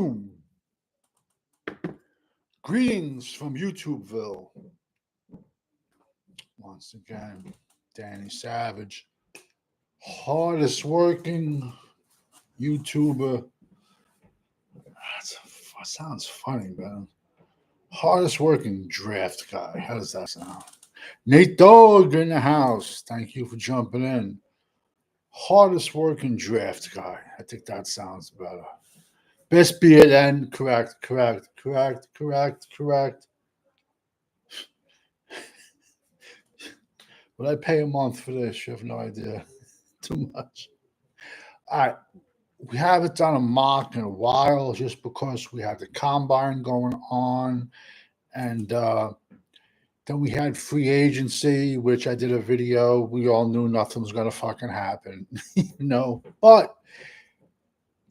Boom! Greetings from YouTubeville. Once again, Danny Savage, hardest working YouTuber. That sounds funny, man. Hardest working draft guy. How does that sound? Nate Dogg in the house. Thank you for jumping in. Hardest working draft guy. I think that sounds better. Best be it end. Correct. Would I pay a month for this? You have no idea. Too much. All right. We haven't done a mock in a while just because we had the combine going on. And then we had free agency, which I did a video. We all knew nothing was going to fucking happen, But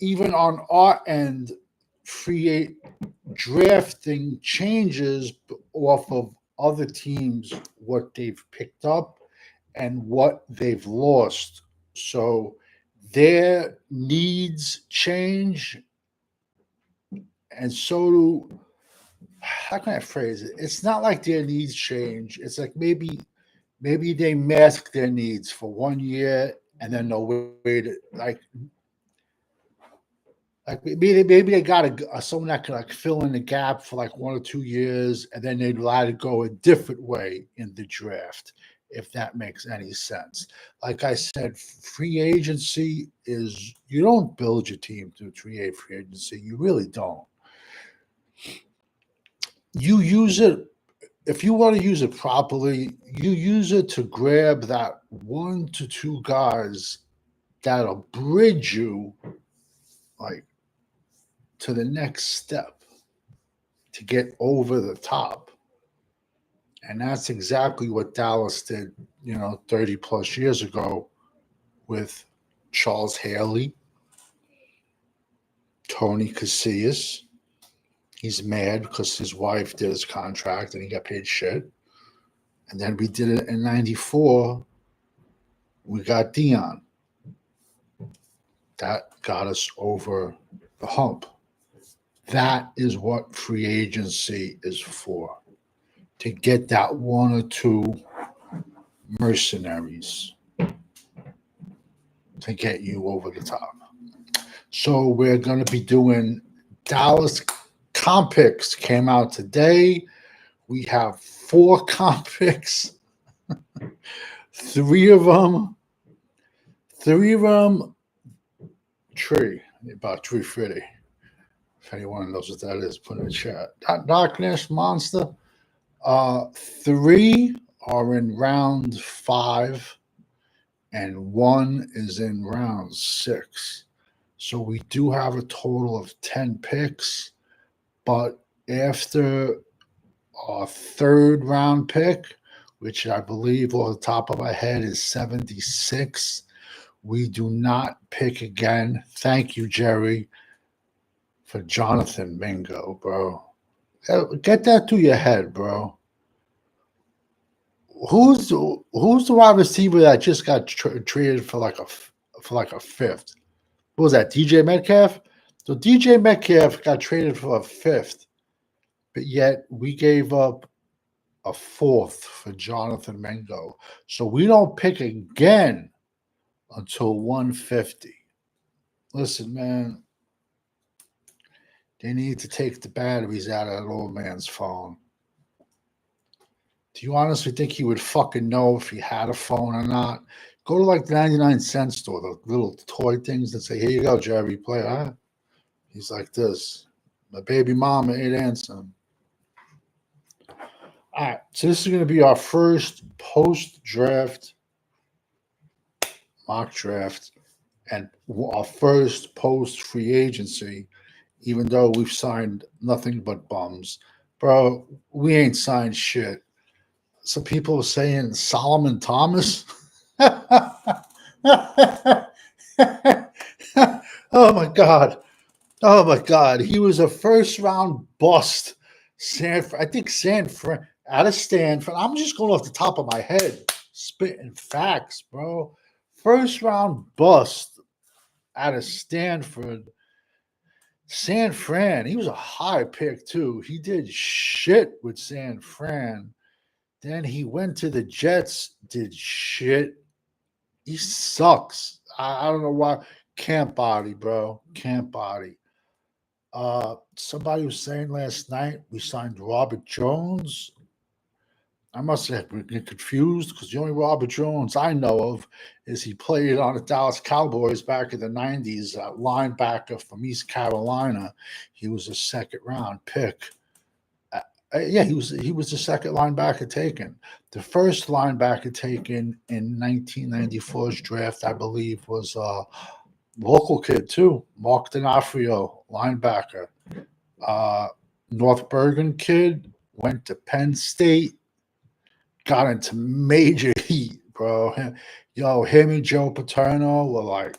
even on our end, drafting changes off of other teams, what they've picked up and what they've lost. So their needs change, and so do, how can I phrase it? It's not like their needs change. It's like maybe they mask their needs for 1 year and then they'll wait like maybe they got someone that can fill in the gap for 1 or 2 years, and then they'd let it go a different way in the draft, if that makes any sense. Like I said, free agency is, you don't build your team through free agency. You really don't. You use it, if you want to use it properly, you use it to grab that 1 to 2 guys that'll bridge you to the next step to get over the top. And that's exactly what Dallas did, 30 plus years ago with Charles Haley, Tony Casillas. He's mad because his wife did his contract and he got paid shit. And then we did it in 94. We got Dion. That got us over the hump. That is what free agency is for, to get that 1 or 2 mercenaries to get you over the top. So we're going to be doing Dallas comp picks. Came out today. We have 4 comp picks. 3 of them, about 350. If anyone knows what that is, put in the chat. Darkness Monster. 3 are in round 5, and 1 is in round 6. So we do have a total of 10 picks. But after our 3rd round pick, which I believe off the top of my head is 76, we do not pick again. Thank you, Jerry, for Jonathan Mingo, bro. Get that to your head, bro. Who's the wide receiver that just got traded for a 5th? What was that, DJ Metcalf? So DJ Metcalf got traded for a 5th, but yet we gave up a 4th for Jonathan Mingo. So we don't pick again until 150. Listen, man. They need to take the batteries out of that old man's phone. Do you honestly think he would fucking know if he had a phone or not? Go to the 99-cent store, the little toy things that say, here you go, Jerry, play. Huh? He's like this. My baby mama ain't answering. All right, so this is going to be our first post-draft mock draft and our first post-free agency, even though we've signed nothing but bums. Bro, we ain't signed shit. Some people are saying Solomon Thomas. Oh, my God. Oh, my God. He was a first-round bust. I think Sanford, out of Stanford. I'm just going off the top of my head, spitting facts, bro. First-round bust out of Stanford. San Fran, he was a high pick too. He did shit with San Fran. Then he went to the Jets, did shit. He sucks. I don't know why. Can't body, bro. Can't body. Somebody was saying last night we signed Robert Jones. I must have been confused because the only Robert Jones I know of is he played on the Dallas Cowboys back in the 90s, linebacker from East Carolina. He was a second round pick. Yeah, he was the second linebacker taken. The first linebacker taken in 1994's draft, I believe, was a local kid too, Mark D'Onofrio, linebacker. Uh, North Bergen kid, went to Penn State, got into major heat, bro. Yo, him and Joe Paterno were like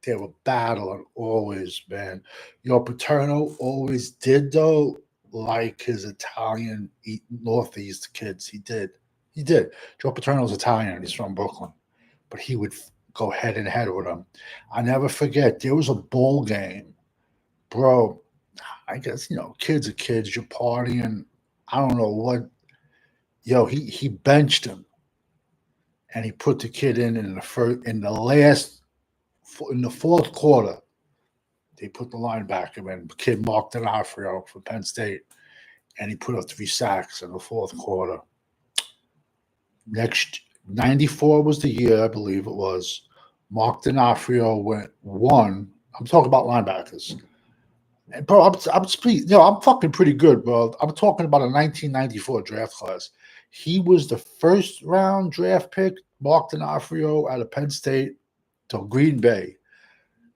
they were battling always, man. Yo, Paterno always did though like his Italian Northeast kids. He did. He did. Joe Paterno's Italian. He's from Brooklyn, but he would go head and head with him. I never forget. There was a bowl game, bro. I guess kids are kids. You're partying. I don't know what. Yo, he benched him, and he put the kid in the fourth quarter. They put the linebacker in. The kid Mark D'Onofrio for Penn State, and he put up 3 sacks in the fourth quarter. Next 94 was the year, I believe it was. Mark D'Onofrio went 1. I'm talking about linebackers. And bro, I'm fucking pretty good, bro. I'm talking about a 1994 draft class. He was the first round draft pick, Mark D'Onofrio out of Penn State to Green Bay.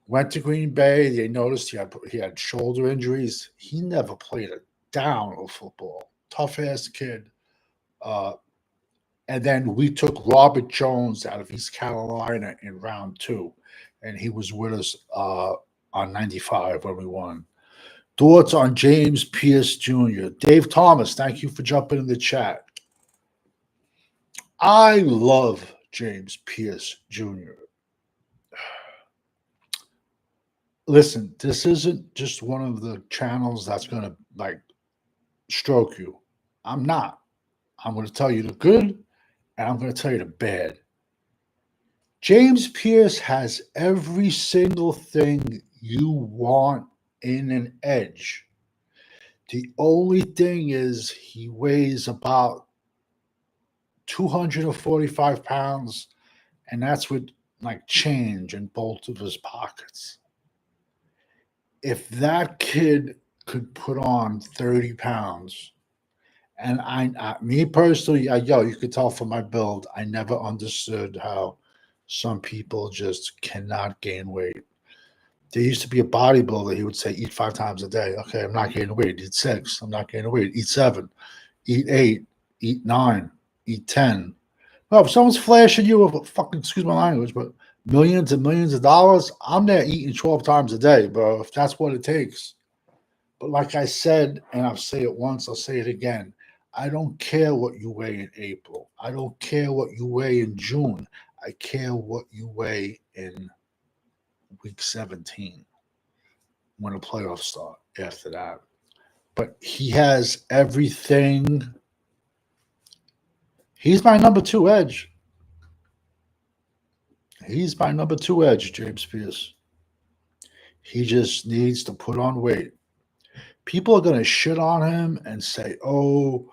Went to Green Bay. They noticed he had shoulder injuries. He never played a down of football. Tough ass kid. And then we took Robert Jones out of East Carolina in round 2, and he was with us on 95 when we won. Thoughts on James Pierce Jr. Dave Thomas, thank you for jumping in the chat. I love James Pierce Jr. Listen, this isn't just one of the channels that's going to stroke you. I'm not. I'm going to tell you the good, and I'm going to tell you the bad. James Pierce has every single thing you want in an edge. The only thing is he weighs about 245 pounds, and that's with change in both of his pockets. If that kid could put on 30 pounds, and me personally, you could tell from my build, I never understood how some people just cannot gain weight. There used to be a bodybuilder, he would say, eat 5 times a day. Okay, I'm not gaining weight. Eat 6. I'm not gaining weight. Eat 7. Eat 8. Eat 9. Eat 10. Well, if someone's flashing you with excuse my language, but millions and millions of dollars, I'm there eating 12 times a day, bro, if that's what it takes. But like I said, and I'll say it once, I'll say it again, I don't care what you weigh in April. I don't care what you weigh in June. I care what you weigh in week 17 when the playoffs start after that. But he has everything. He's my number 2 edge. He's my number 2 edge, James Pierce. He just needs to put on weight. People are going to shit on him and say, oh,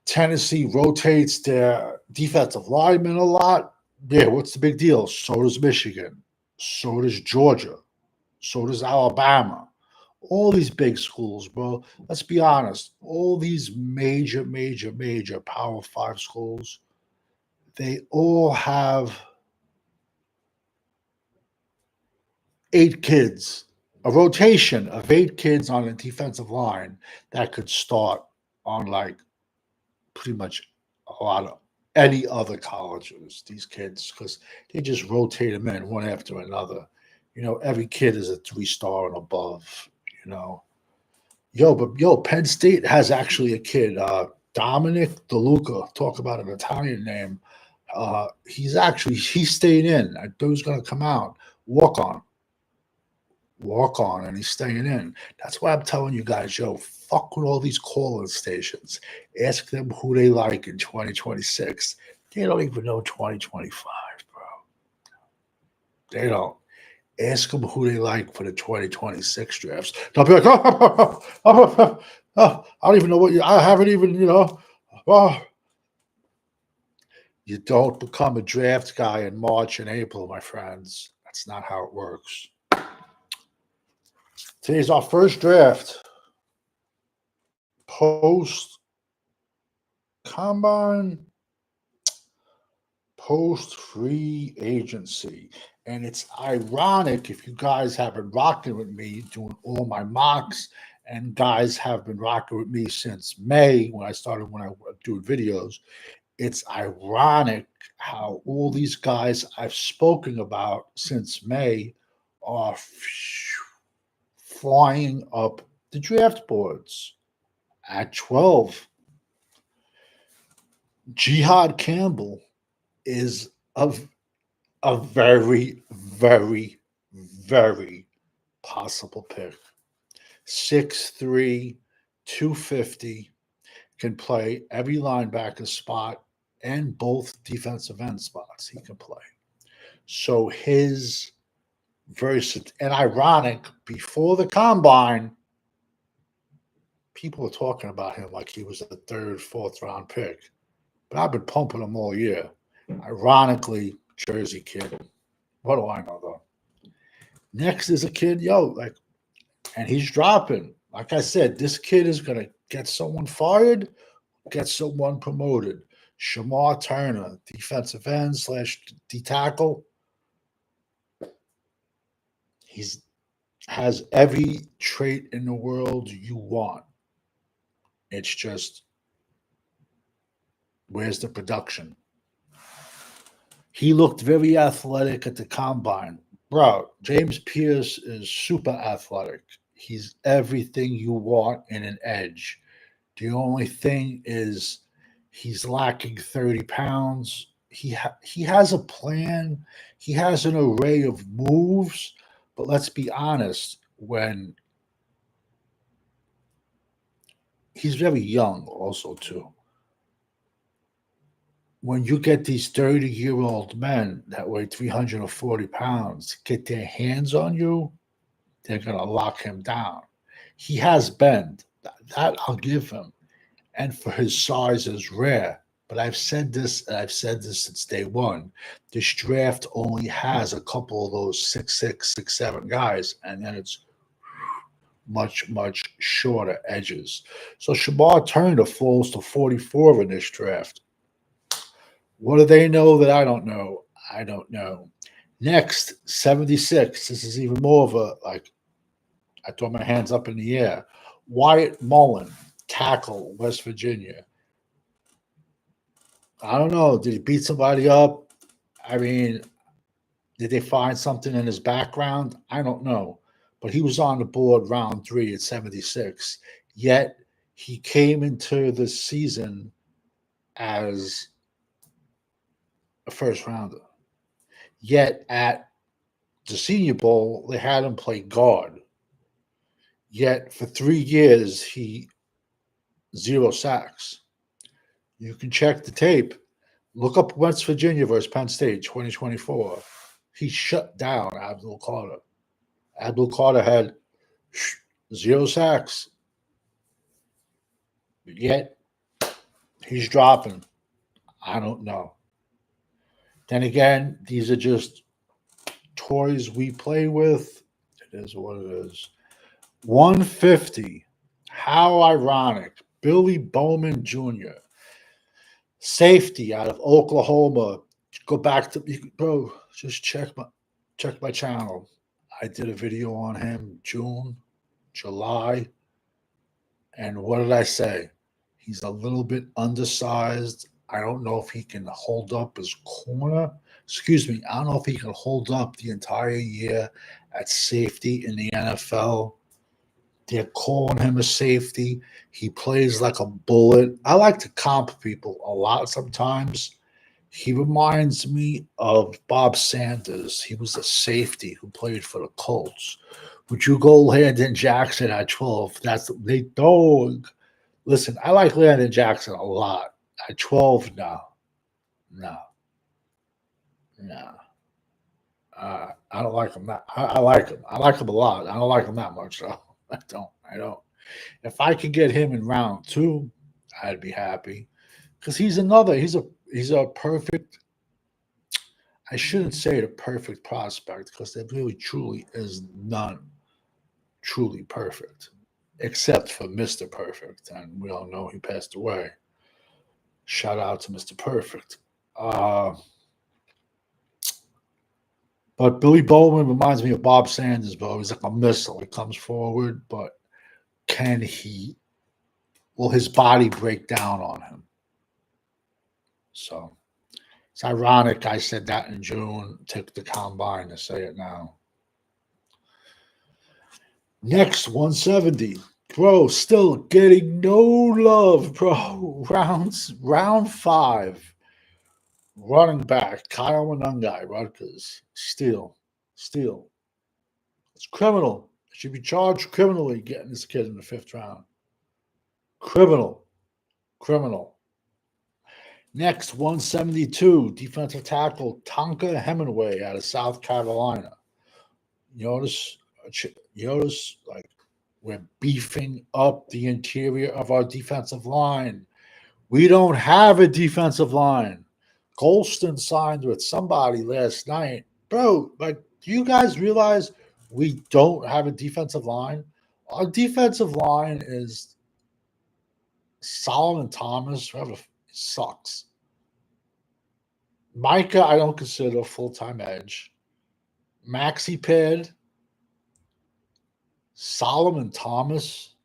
Tennessee rotates their defensive linemen a lot. Yeah, what's the big deal? So does Michigan. So does Georgia. So does Alabama. All these big schools, bro. Let's be honest. All these major Power 5 schools, they all have 8 kids, a rotation of 8 kids on a defensive line that could start on pretty much a lot of any other colleges, these kids, because they just rotate them in one after another. Every kid is a 3-star and above, Penn State has actually a kid, Dominic DeLuca, talk about an Italian name. He stayed in. I thought he was going to come out, walk on. walk on, and he's staying in. That's why I'm telling you guys, yo, fuck with all these call-in stations. Ask them who they like in 2026. They don't even know 2025, bro. They don't. Ask them who they like for the 2026 drafts. They'll be like, I don't even know I haven't even, you don't become a draft guy in March and April, my friends. That's not how it works. Today's our first draft. Post combine, post free agency. And it's ironic if you guys have been rocking with me doing all my mocks, and guys have been rocking with me since May when I do videos. It's ironic how all these guys I've spoken about since May are flying up the draft boards at 12. Jihaad Campbell is a very, very, very possible pick. 6'3", 250, can play every linebacker spot and both defensive end spots he can play. So his and ironic, before the combine, people were talking about him like he was a third, fourth round pick. But I've been pumping him all year. Ironically, Jersey kid. What do I know, though? Next is a kid, and he's dropping. Like I said, this kid is going to get someone fired, get someone promoted. Shamar Turner, defensive end / D tackle. He's has every trait in the world you want. It's just, where's the production? He looked very athletic at the combine. Bro, James Pierce is super athletic. He's everything you want in an edge. The only thing is he's lacking 30 pounds. He has a plan. He has an array of moves. But let's be honest, when he's very young also, too. When you get these 30-year-old men that weigh 340 pounds get their hands on you, they're going to lock him down. He has bend. That I'll give him. And for his size is rare. But I've said this since day one. This draft only has a couple of those 6'6", 6'7" guys, and then it's much, much shorter edges. So Shamar Turner falls to 44 in this draft. What do they know that I don't know? I don't know. Next, 76. This is even more of I throw my hands up in the air. Wyatt Milun, tackle, West Virginia. I don't know. Did he beat somebody up? I mean, did they find something in his background? I don't know. But he was on the board round 3 at 76. Yet he came into the season as a first rounder. Yet at the Senior Bowl, they had him play guard. Yet for 3 years, he 0 sacks. You can check the tape. Look up West Virginia versus Penn State, 2024. He shut down Abdul Carter. Abdul Carter had 0 sacks. Yet he's dropping. I don't know. Then again, these are just toys we play with. It is what it is. 150. How ironic. Billy Bowman Jr., safety out of Oklahoma. Go back to, bro, just check my channel. I did a video on him June, July. And what did I say? He's a little bit undersized. I don't know if he can hold up his corner. Excuse me. I don't know if he can hold up the entire year at safety in the NFL. They're calling him a safety. He plays like a bullet. I like to comp people a lot sometimes. He reminds me of Bob Sanders. He was a safety who played for the Colts. Would you go Landon Jackson at 12? That's they dog. Listen, I like Landon Jackson a lot. At 12, no. No. No. I don't like him that. I like him. I like him a lot. I don't like him that much though. I don't. I don't. If I could get him in round 2, I'd be happy because he's another. He's a perfect. I shouldn't say the perfect prospect because there really truly is none truly perfect, except for Mister Perfect, and we all know he passed away. Shout out to Mister Perfect. But Billy Bowman reminds me of Bob Sanders, bro. He's like a missile. He comes forward, but can he? Will his body break down on him? So it's ironic I said that in June, took the combine to say it now. Next, 170. Bro, still getting no love, bro. Round 5. Running back, Kyle Monangai, Rutgers. Steal. It's criminal. Should be charged criminally getting this kid in the 5th round. Criminal. Next, 172, defensive tackle Tonka Hemingway out of South Carolina. Notice, like we're beefing up the interior of our defensive line. We don't have a defensive line. Golston signed with somebody last night. Bro, like, do you guys realize we don't have a defensive line? Our defensive line is Solomon Thomas, whoever sucks. Micah, I don't consider a full-time edge. Maxi Pad, Solomon Thomas.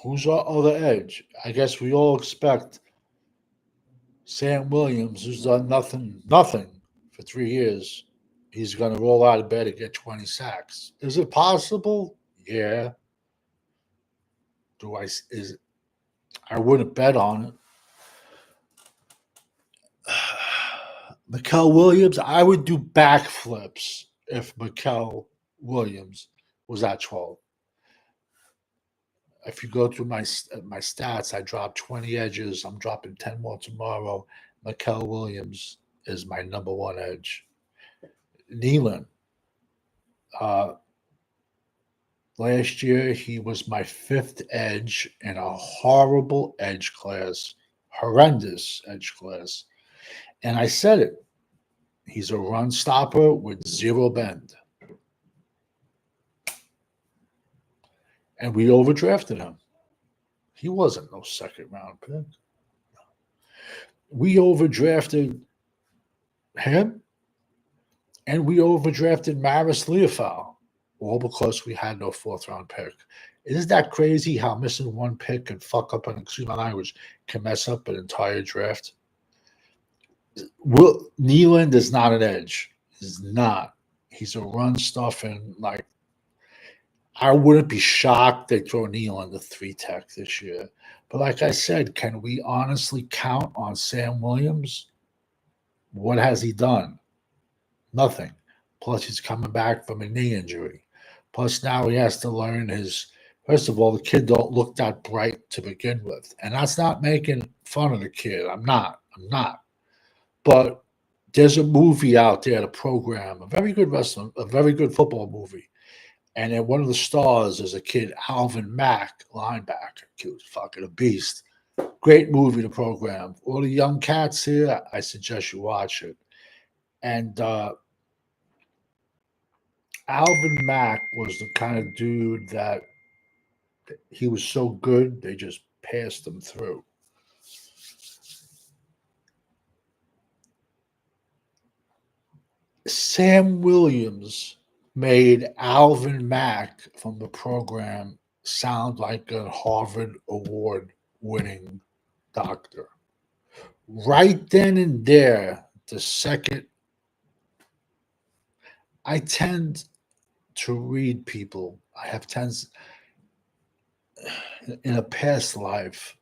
Who's our other edge? I guess we all expect Sam Williams, who's done nothing for 3 years. He's going to roll out of bed and get 20 sacks. Is it possible? Yeah. I wouldn't bet on it. Mikael Williams, I would do backflips if Mikael Williams was at 12. If you go through my stats, I dropped 20 edges. I'm dropping 10 more tomorrow. Mikael Williams is my number 1 edge. Nealon. Last year, he was my 5th edge in a horrible edge class, horrendous edge class. And I said it. He's a run stopper with 0 bend. And we overdrafted him. He wasn't no 2nd round pick. We overdrafted him, and we overdrafted Maris Leofau, all because we had no 4th round pick. Isn't that crazy how missing 1 pick can fuck up, excuse my language, can mess up an entire draft? Nealon is not an edge. He's not. He's a run stuffing. Like, I wouldn't be shocked they throw Nealon the 3 tech this year. But like I said, can we honestly count on Sam Williams? What has he done? Nothing. Plus, he's coming back from a knee injury. Plus, now he has to learn his. First of all, the kid don't look that bright to begin with, and that's not making fun of the kid. I'm not. But there's a movie out there, the program, a very good football movie, and then one of the stars is a kid, Alvin Mack, linebacker. He was fucking a beast. Great movie, the program. All the young cats here, I suggest you watch it. And Alvin Mack was the kind of dude that he was so good, they just passed him through. Sam Williams made Alvin Mack from the program sound like a Harvard Award-winning doctor. Right then and there, the second, I tend to read people. I have in a past life,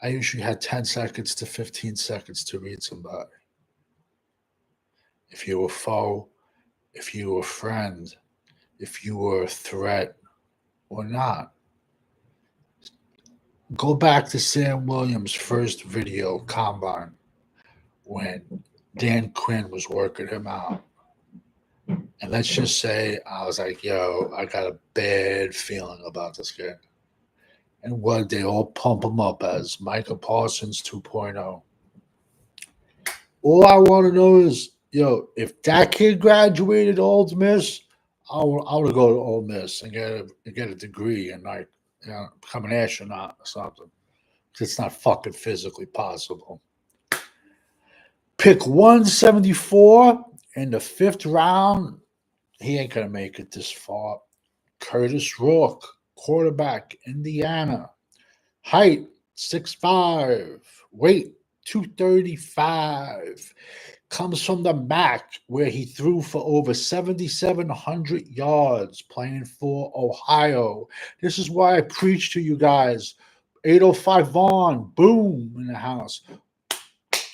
I usually had 10 seconds to 15 seconds to read somebody. If you were a foe, if you were a friend, if you were a threat or not. Go back to Sam Williams' first video, Combine, when Dan Quinn was working him out. And let's just say I was like, yo, I got a bad feeling about this kid. And what they all pump him up as Micah Parsons 2.0. All I want to know is, yo, if that kid graduated Ole Miss, I would go to Ole Miss and get a degree and like become an astronaut or something. It's not fucking physically possible. Pick 174 in the 5th round. He ain't gonna make it this far. Kurtis Rourke, quarterback, Indiana. Height 6'5", weight 235. Comes from the MAC, where he threw for over 7,700 yards playing for Ohio. This is why I preach to you guys. 805 Vaughn, boom, in the house.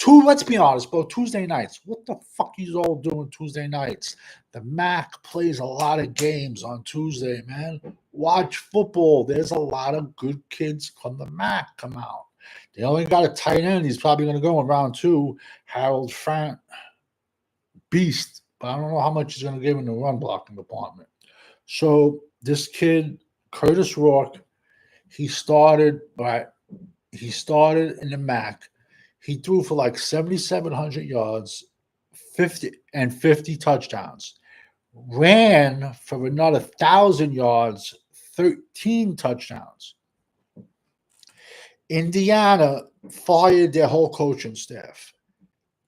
Let's be honest, bro. Tuesday nights. What the fuck you all doing Tuesday nights? The MAC plays a lot of games on Tuesday, man. Watch football. There's a lot of good kids from the MAC come out. They only got a tight end. He's probably going to go in round 2. Harold Fant, beast. But I don't know how much he's going to give in the run blocking department. So this kid, Kurtis Rourke, he started in the MAC. He threw for like 7,700 yards, 50 touchdowns. Ran for another 1,000 yards, 13 touchdowns. Indiana fired their whole coaching staff.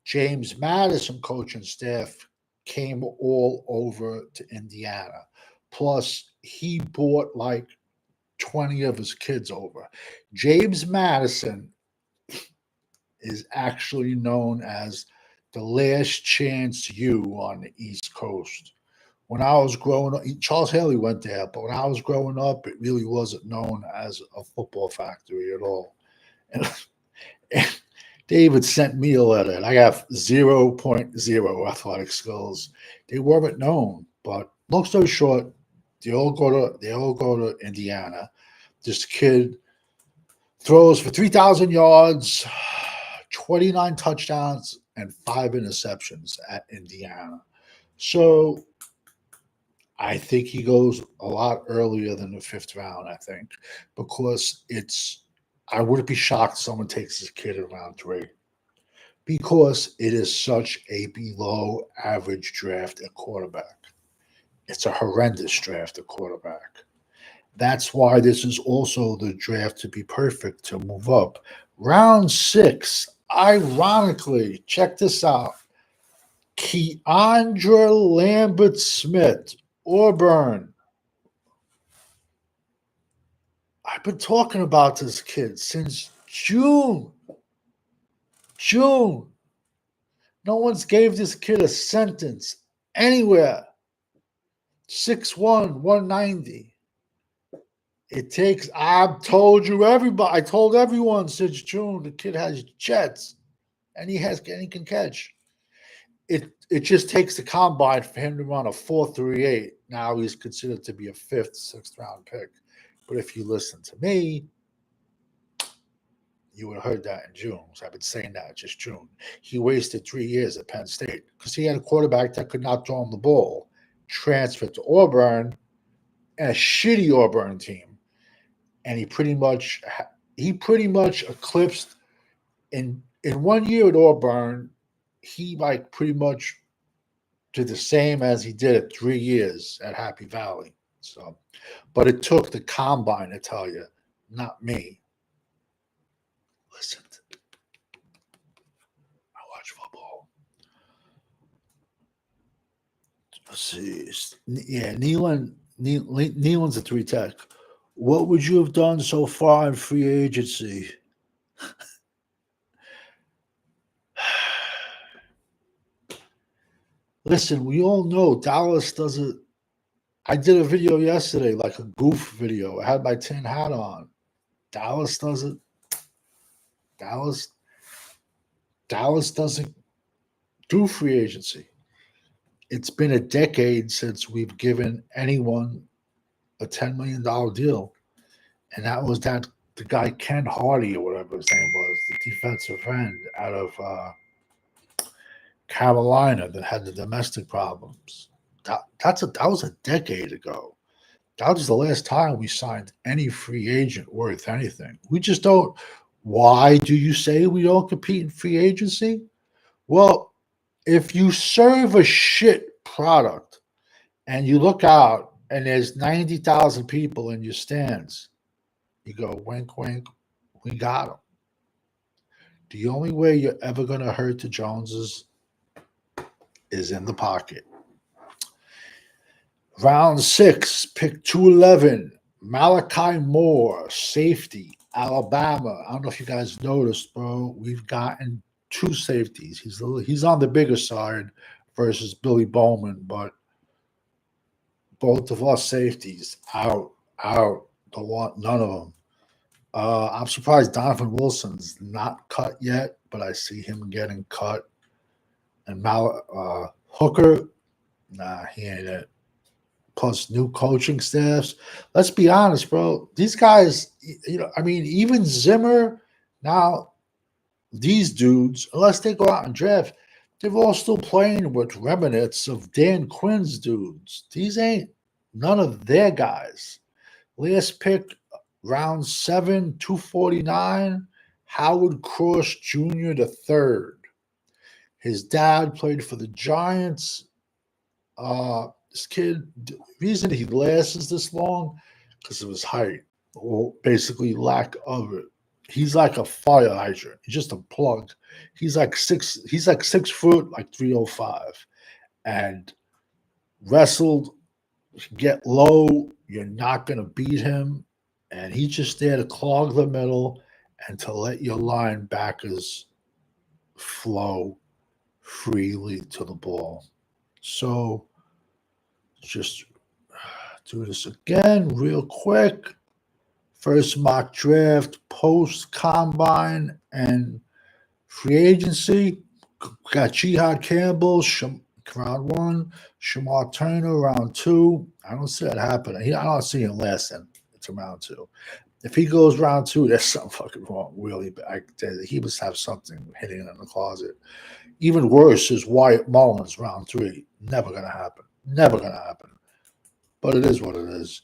James Madison coaching staff came all over to Indiana. Plus, he brought like 20 of his kids over. James Madison is actually known as the last chance U on the East Coast. When I was growing up, Charles Haley went there, but when I was growing up, it really wasn't known as a football factory at all. And David sent me a letter, and I have 0.0 athletic skills. They weren't known, but long story short, they all go to Indiana. This kid throws for 3,000 yards, 29 touchdowns, and 5 interceptions at Indiana. So I think he goes a lot earlier than the 5th round, I think, because I wouldn't be shocked if someone takes this kid in round 3, because it is such a below average draft at quarterback. It's a horrendous draft at quarterback. That's why this is also the draft to be perfect to move up. Round 6, ironically, check this out. Keandre Lambert-Smith, Auburn. I've been talking about this kid since June. No one's gave this kid a sentence anywhere. 6'1", 190. It takes, I told everyone since June, the kid has jets, and he can catch. It just takes the combine for him to run a 4.38. Now he's considered to be a 5th, 6th round pick. But if you listen to me, you would have heard that in June. So I've been saying that just June. He wasted 3 years at Penn State because he had a quarterback that could not throw him the ball. Transferred to Auburn, and a shitty Auburn team. And he pretty much eclipsed in 1 year at Auburn. He like pretty much did the same as he did at 3 years at Happy Valley. So, but it took the combine to tell you, not me. Listen, I watch football. Let's see. Yeah, Nealon's a 3 tech. What would you have done so far in free agency? Listen, we all know Dallas doesn't. I did a video yesterday, like a goof video. I had my tin hat on. Dallas doesn't. Dallas doesn't do free agency. It's been a decade since we've given anyone a $10 million deal. And that was the guy Ken Hardy or whatever his name was, the defensive end out of Carolina that had the domestic problems. That was a decade ago. That was the last time we signed any free agent worth anything. We just don't. Why do you say we don't compete in free agency? Well, if you serve a shit product and you look out and there's 90,000 people in your stands, you go, wink, wink, we got them. The only way you're ever going to hurt the Joneses is in the pocket. Round 6, pick 211, Malachi Moore, safety, Alabama. I don't know if you guys noticed, bro. We've gotten 2 safeties. He's on the bigger side versus Billy Bowman, but both of our safeties out. Don't want none of them. I'm surprised Donovan Wilson's not cut yet, but I see him getting cut. And Hooker, nah, he ain't it. Plus new coaching staffs. Let's be honest, bro. These guys, even Zimmer, now these dudes, unless they go out and draft, they're all still playing with remnants of Dan Quinn's dudes. These ain't none of their guys. Last pick, round 7, 249, Howard Cross Jr. the third. His dad played for the Giants. This kid, the reason he lasts this long, because of his height, or basically lack of it. He's like a fire hydrant. He's just a plug. He's like 6 foot, like 305. And wrestled, get low, you're not gonna beat him. And he's just there to clog the middle and to let your linebackers flow freely to the ball. So just do this again real quick. First mock draft, post combine, and free agency. Got Jihaad Campbell, round 1, Shamar Turner, round 2. I don't see that happening. I don't see him lasting to round 2. If he goes round 2, there's something fucking wrong, really. He must have something hidden in the closet. Even worse is Wyatt Mullins, round 3. Never going to happen. Never going to happen. But it is what it is.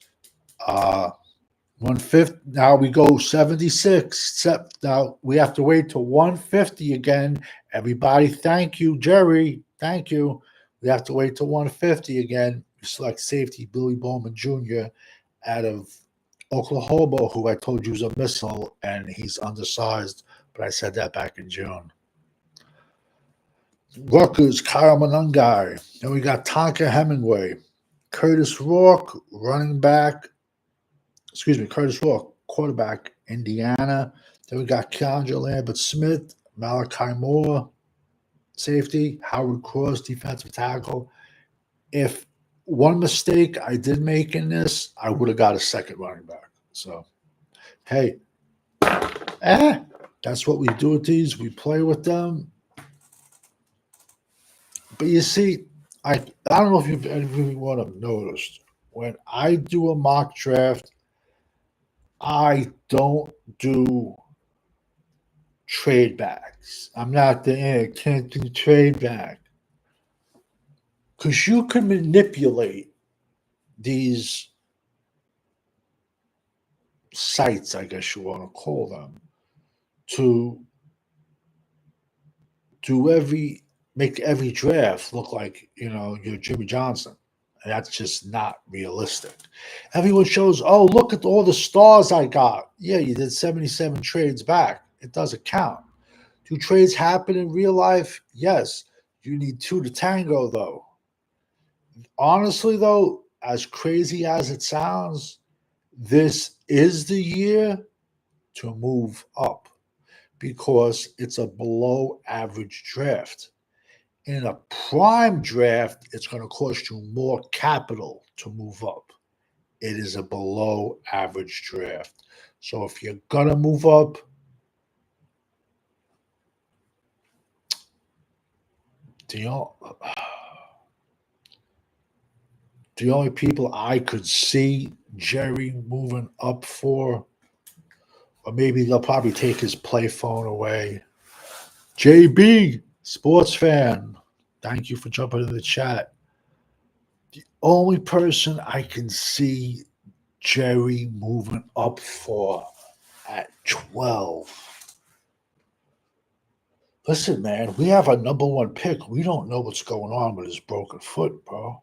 150. Now we go 76. Now we have to wait till 150 again. Everybody, thank you, Jerry. Thank you. We have to wait till 150 again. We select safety Billy Bowman Jr. out of Oklahoma, who I told you is a missile, and he's undersized. But I said that back in June. Rutgers, Kyle Monangai. Then we got Tonka Hemingway. Kurtis Rourke, Kurtis Rourke, quarterback, Indiana. Then we got Keandre, Lambert-Smith, Malachi Moore, safety, Howard Cross, defensive tackle. If one mistake I did make in this, I would have got a second running back. So, hey, that's what we do with these. We play with them. But you see, I don't know if you've anyone have noticed. When I do a mock draft, I don't do trade backs. I'm not can't do trade back. Because you can manipulate these sites, I guess you want to call them, to make every draft look like, you're Jimmy Johnson. And that's just not realistic. Everyone shows, oh, look at all the stars I got. Yeah, you did 77 trades back. It doesn't count. Do trades happen in real life? Yes. You need 2 to tango, though. Honestly, though, as crazy as it sounds, this is the year to move up because it's a below average draft. In a prime draft, it's going to cost you more capital to move up. It is a below average draft. So if you're going to move up, The, the only people I could see Jerry moving up for, or maybe they'll probably take his play phone away. JB, sports fan, thank you for jumping in the chat. The only person I can see Jerry moving up for at 12. Listen, man, we have a number one pick. We don't know what's going on with his broken foot, bro.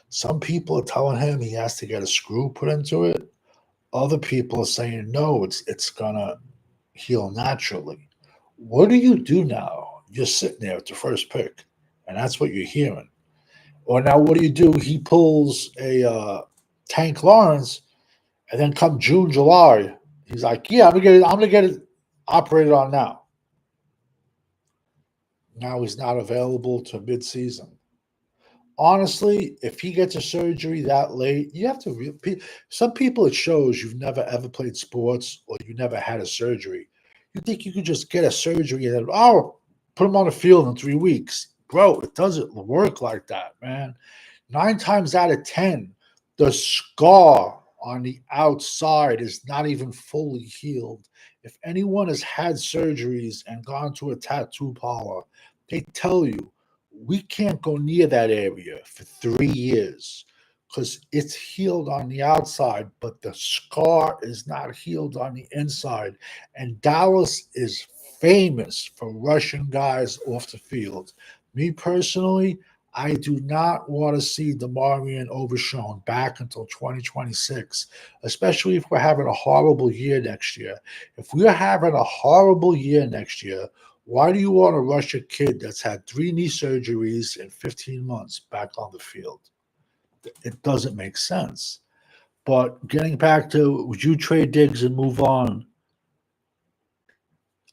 Some people are telling him he has to get a screw put into it. Other people are saying no, it's gonna heal naturally. What do you do now? You're sitting there at the first pick, and that's what you're hearing. Or now, what do you do? He pulls a Tank Lawrence, and then come June, July, he's like, "Yeah, I'm gonna get it operated on now." Now he's not available to midseason. Honestly, if he gets a surgery that late, you have to. Some people, it shows you've never ever played sports or you never had a surgery. You think you could just get a surgery and then, put him on the field in 3 weeks. Bro, it doesn't work like that, man. 9 times out of 10, the scar on the outside is not even fully healed. If anyone has had surgeries and gone to a tattoo parlor, they tell you we can't go near that area for 3 years because it's healed on the outside, but the scar is not healed on the inside. And Dallas is famous for rushing guys off the field. Me personally, I do not want to see Demarion Overshown back until 2026, especially if we're having a horrible year next year. If we're having a horrible year next year, why do you want to rush a kid that's had 3 knee surgeries in 15 months back on the field? It doesn't make sense. But getting back to, would you trade Diggs and move on?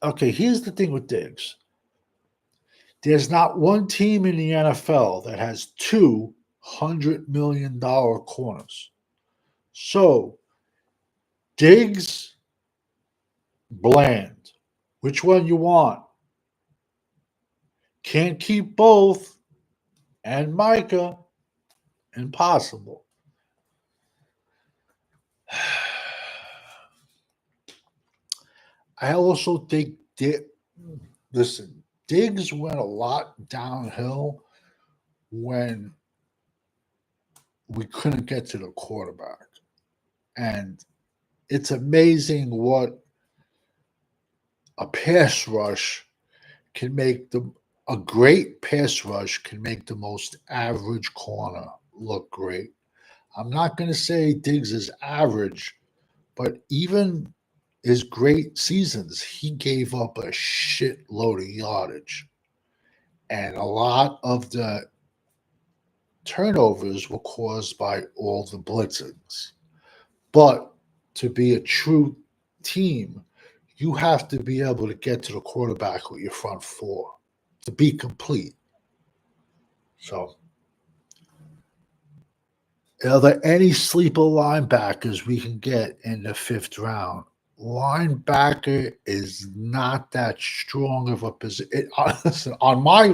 Okay, here's the thing with Diggs. There's not one team in the NFL that has $200 million corners. So, Diggs, Bland. Which one you want? Can't keep both. And Micah, impossible. I also think, listen, Diggs went a lot downhill when we couldn't get to the quarterback. And it's amazing what a pass rush can make a great pass rush can make the most average corner look great. I'm not going to say Diggs is average, but even his great seasons, he gave up a shitload of yardage. And a lot of the turnovers were caused by all the blitzings. But to be a true team, you have to be able to get to the quarterback with your front four to be complete. So, are there any sleeper linebackers we can get in the 5th round? Linebacker is not that strong of a position. Listen, on my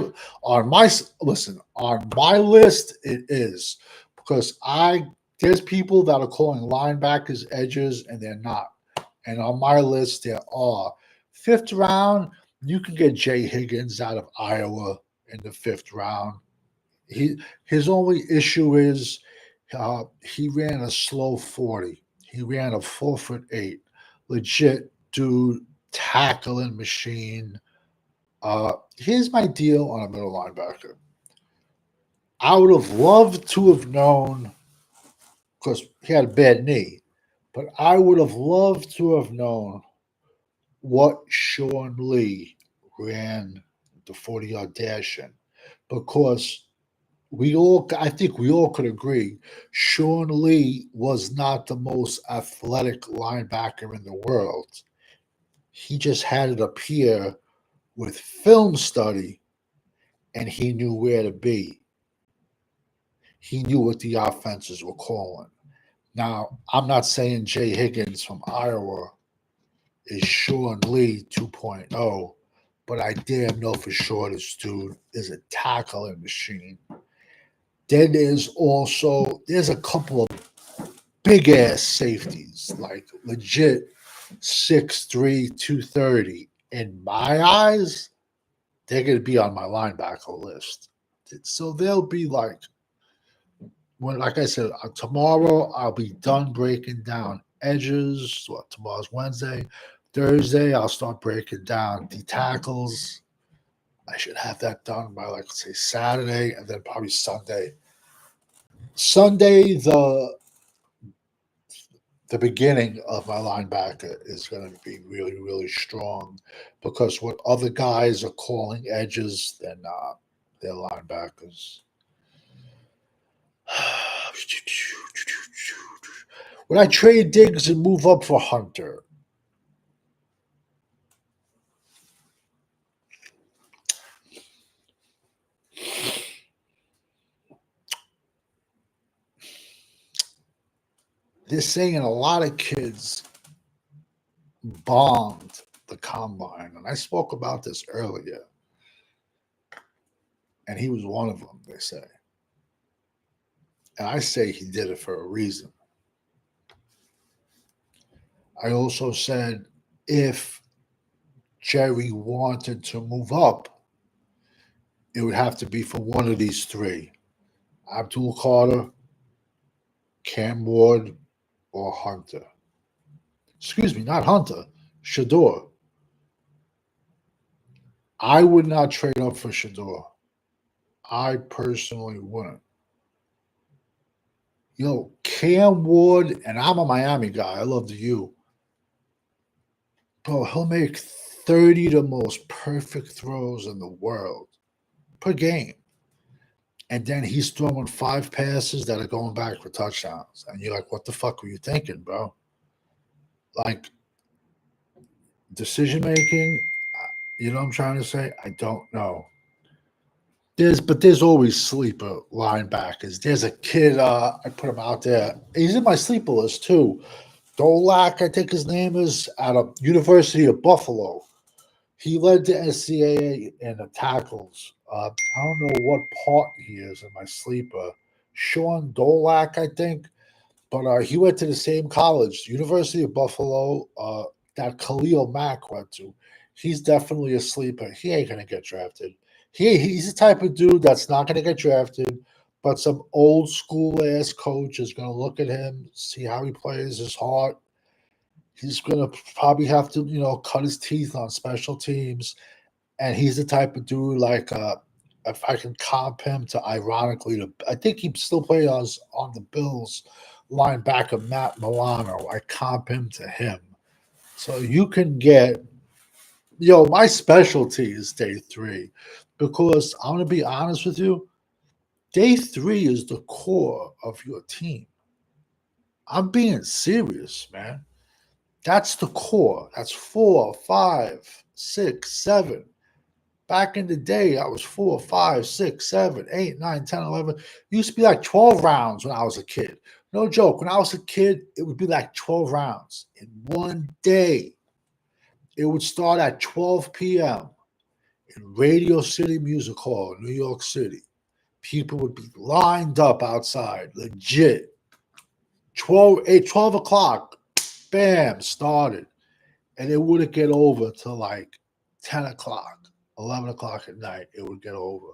list, it is because there's people that are calling linebackers edges and they're not. And on my list, there are. 5th round, you can get Jay Higgins out of Iowa in the 5th round. His only issue is he ran a slow 40. He ran a 4'8". Legit dude, tackling machine. Here's my deal on a middle linebacker. I would have loved to have known, because he had a bad knee, but I would have loved to have known what Sean Lee ran the 40-yard dash in, because I think we all could agree, Sean Lee was not the most athletic linebacker in the world. He just had it appear with film study, and he knew where to be. He knew what the offenses were calling. Now, I'm not saying Jay Higgins from Iowa is Sean Lee 2.0, but I damn know for sure this dude is a tackling machine. Then there's a couple of big ass safeties, like legit 6'3", 230. In my eyes, they're gonna be on my linebacker list. So they'll be like like I said, tomorrow I'll be done breaking down edges. Tomorrow's Wednesday. Thursday, I'll start breaking down the tackles. I should have that done by, like, say, Saturday, and then probably Sunday. Sunday, the beginning of my linebacker is going to be really, really strong, because what other guys are calling edges, they're not. They're linebackers. Would I trade Diggs and move up for Hunter? They're saying a lot of kids bombed the combine, and I spoke about this earlier, and he was one of them, they say. And I say he did it for a reason. I also said if Jerry wanted to move up, it would have to be for one of these three: Abdul Carter, Cam Ward, or Hunter. Excuse me, not Hunter, Shador. I would not trade up for Shador. I personally wouldn't. Cam Ward, and I'm a Miami guy. I love the U. Bro, he'll make 30 the most perfect throws in the world per game. And then he's throwing 5 passes that are going back for touchdowns. And you're like, what the fuck were you thinking, bro? Like, decision making, you know what I'm trying to say? I don't know. There's always sleeper linebackers. There's a kid, I put him out there. He's in my sleeper list too. Dolak, I think his name is, out of University of Buffalo. He led the SCAA in the tackles. I don't know what part he is in my sleeper. Sean Dolak, I think. But he went to the same college, University of Buffalo, that Khalil Mack went to. He's definitely a sleeper. He ain't going to get drafted. He's the type of dude that's not going to get drafted, but some old school ass coach is going to look at him, see how he plays, his heart. He's going to probably have to, cut his teeth on special teams. And he's the type of dude, like, if I can comp him to, ironically, I think he still plays on the Bills linebacker Matt Milano. I comp him to him. So you can get, my specialty is day 3, because I'm going to be honest with you, day 3 is the core of your team. I'm being serious, man. That's the core. That's 4, 5, 6, 7. Back in the day, I was 4, 5, 6, 7, 8, 9, 10, 11. It used to be like 12 rounds when I was a kid. No joke. When I was a kid, it would be like 12 rounds in one day. It would start at 12 p.m. in Radio City Music Hall, New York City. People would be lined up outside, legit. 12 o'clock, bam, started. And it wouldn't get over till like 10 o'clock. 11 o'clock at night, it would get over.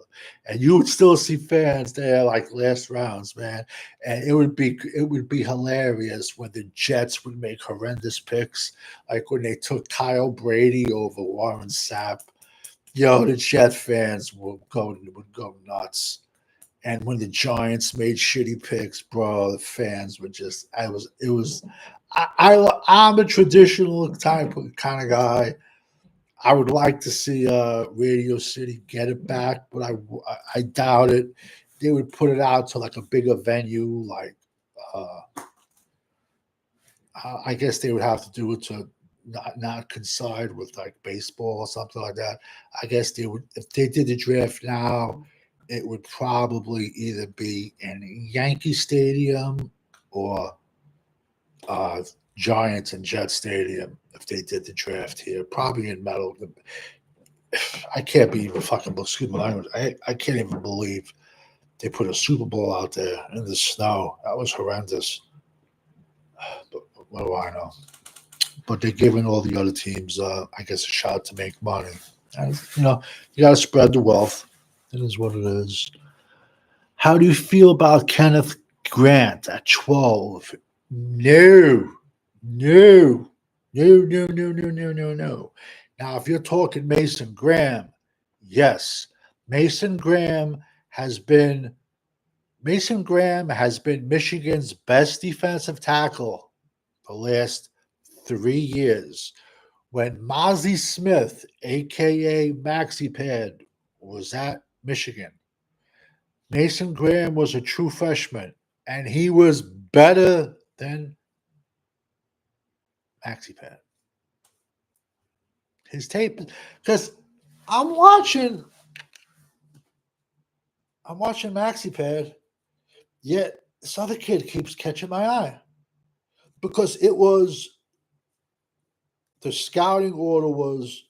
And you would still see fans there like last rounds, man. And it would be hilarious when the Jets would make horrendous picks, like when they took Kyle Brady over Warren Sapp. The Jet fans would go nuts. And when the Giants made shitty picks, bro, the fans were just, I'm a traditional kind of guy. I would like to see Radio City get it back, but I doubt it. They would put it out to like a bigger venue, like I guess they would have to do it to not coincide with like baseball or something like that. I guess they would, if they did the draft now, it would probably either be in Yankee Stadium or Giants and Jet Stadium if they did the draft here. Probably in metal. I can't be even fucking, excuse my language. I can't even believe they put a Super Bowl out there in the snow. That was horrendous. But what do I know? But they're giving all the other teams, I guess, a shot to make money. And, you got to spread the wealth. It is what it is. How do you feel about Kenneth Grant at 12? No, no, no, no, no, no, no, no, no. Now, if you're talking Mason Graham, yes, Mason Graham has been Michigan's best defensive tackle the last 3 years. When Mozzie Smith, aka Maxi Pad, was at Michigan, Mason Graham was a true freshman, and he was better than Maxi Pad. His tape, because I'm watching Maxi Pad, yet this other kid keeps catching my eye because the scouting order was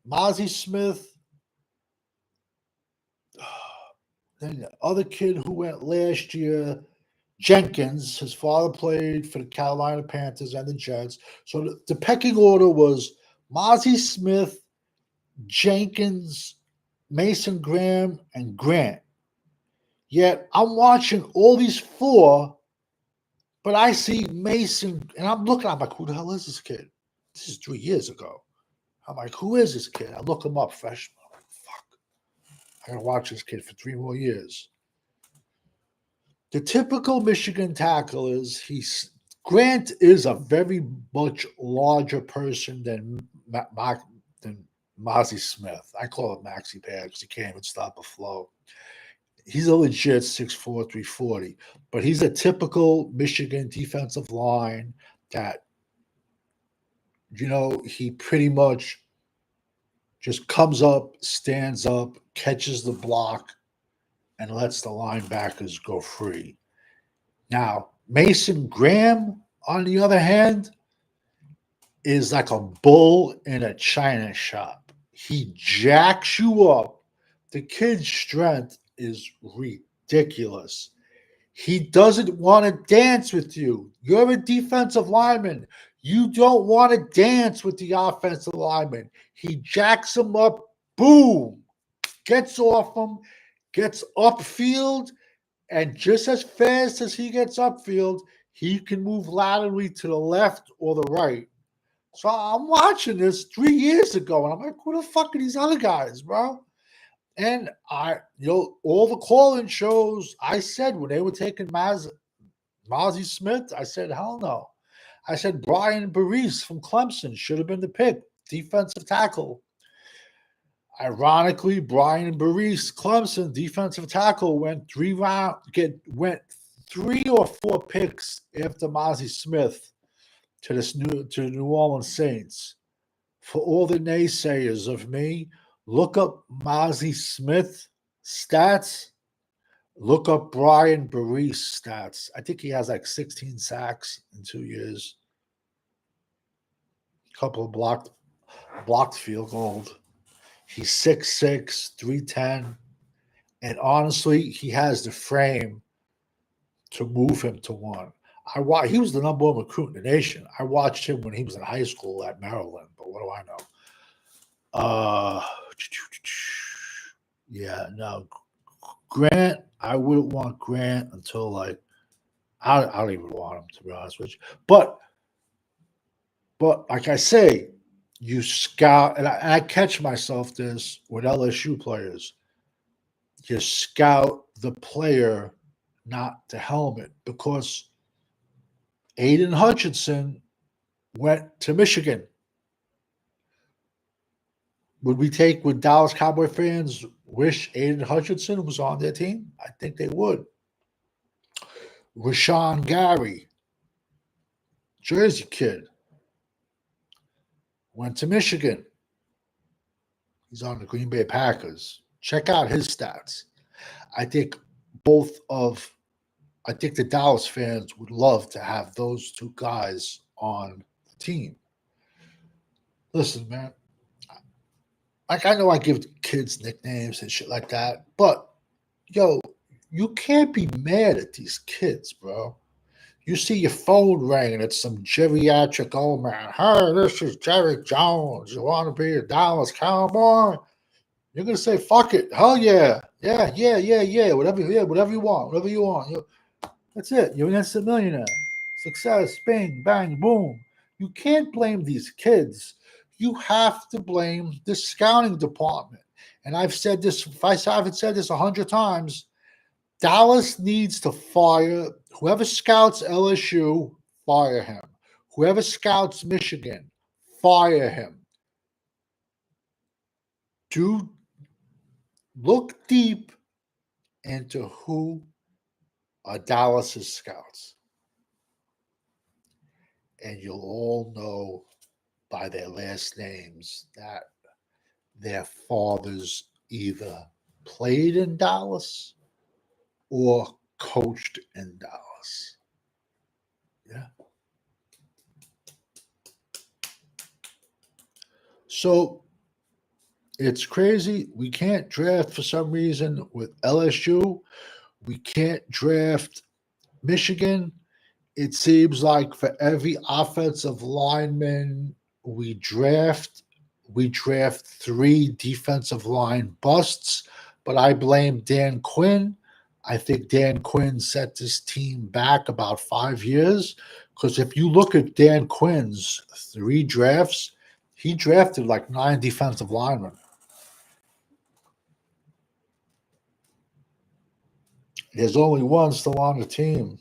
Mozzie Smith, then the other kid who went last year, Jenkins. His father played for the Carolina Panthers and the Jets. So the pecking order was Mozzie Smith, Jenkins, Mason Graham, and Grant. Yet I'm watching all these four, but I see Mason, and I'm like, who the hell is this kid? This is 3 years ago. I'm like, who is this kid? I look him up, freshman. I'm like, fuck. I gotta watch this kid for 3 more years. The typical Michigan tackle is Grant is a very much larger person than Mozzie Smith. I call him Maxi Pad because he can't even stop a flow. He's a legit 6'4", 340, but he's a typical Michigan defensive line that, he pretty much just comes up, stands up, catches the block, and lets the linebackers go free. Now, Mason Graham, on the other hand, is like a bull in a china shop. He jacks you up. The kid's strength is ridiculous. He doesn't want to dance with you. You're a defensive lineman. You don't want to dance with the offensive lineman. He jacks him up. Boom. Gets off him. Gets upfield. And just as fast as he gets upfield, he can move laterally to the left or the right. So I'm watching this 3 years ago, and I'm like, who the fuck are these other guys, bro? And all the call-in shows, I said when they were taking Mozzie Smith, I said, hell no. I said Brian Burris from Clemson should have been the pick, defensive tackle. Ironically, Brian Burris, Clemson defensive tackle, went 3 or 4 picks after Mozzie Smith to the New Orleans Saints. For all the naysayers of me, look up Mozzie Smith stats. Look up Brian Burris stats. I think he has like 16 sacks in 2 years. A couple of blocked field goals. He's 6'6", 310. And honestly, he has the frame to move him to one. He was the number 1 recruit in the nation. I watched him when he was in high school at Maryland, but what do I know? Yeah, no. Grant, I wouldn't want Grant until I don't even want him, to be honest with you. But like I say, you scout, and I catch myself this with LSU players. You scout the player, not the helmet, because Aiden Hutchinson went to Michigan. Would Dallas Cowboy fans wish Aiden Hutchinson was on their team? I think they would. Rashawn Gary, Jersey kid, went to Michigan. He's on the Green Bay Packers. Check out his stats. I think the Dallas fans would love to have those 2 guys on the team. Listen, man, like I know I give kids nicknames and shit like that, but yo, you can't be mad at these kids, bro. You see your phone ring and it's some geriatric old man. Hey, this is Jerry Jones. You want to be a Dallas Cowboy? You're gonna say, "Fuck it, hell yeah, yeah, whatever you want, whatever you want." That's it. You're an instant millionaire. Success, bing, bang, boom. You can't blame these kids. You have to blame the scouting department. And I've said this, if I haven't said this 100 times, Dallas needs to fire whoever scouts LSU, fire him. Whoever scouts Michigan, fire him. Do look deep into who are Dallas's scouts. And you'll all know by their last names that their fathers either played in Dallas or coached in Dallas. Yeah. So it's crazy. We can't draft for some reason with LSU. We can't draft Michigan. It seems like for every offensive lineman we draft 3 defensive line busts. But I blame Dan Quinn. I think Dan Quinn set this team back about 5 years. Because if you look at Dan Quinn's 3 drafts, he drafted like 9 defensive linemen. There's only one still on the team.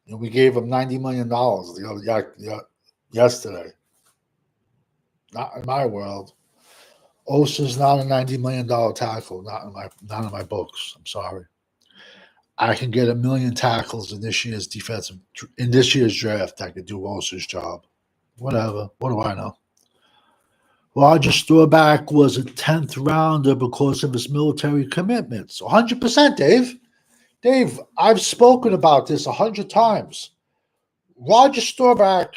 And we gave him $90 million yesterday. Not in my world. Osa's not a $90 million tackle. Not in my books. I'm sorry. I can get 1 million tackles in this year's draft. I could do Osa's job. Whatever. What do I know? Roger Staubach was a 10th rounder because of his military commitments. 100%, Dave. Dave, I've spoken about this 100 times. Roger Staubach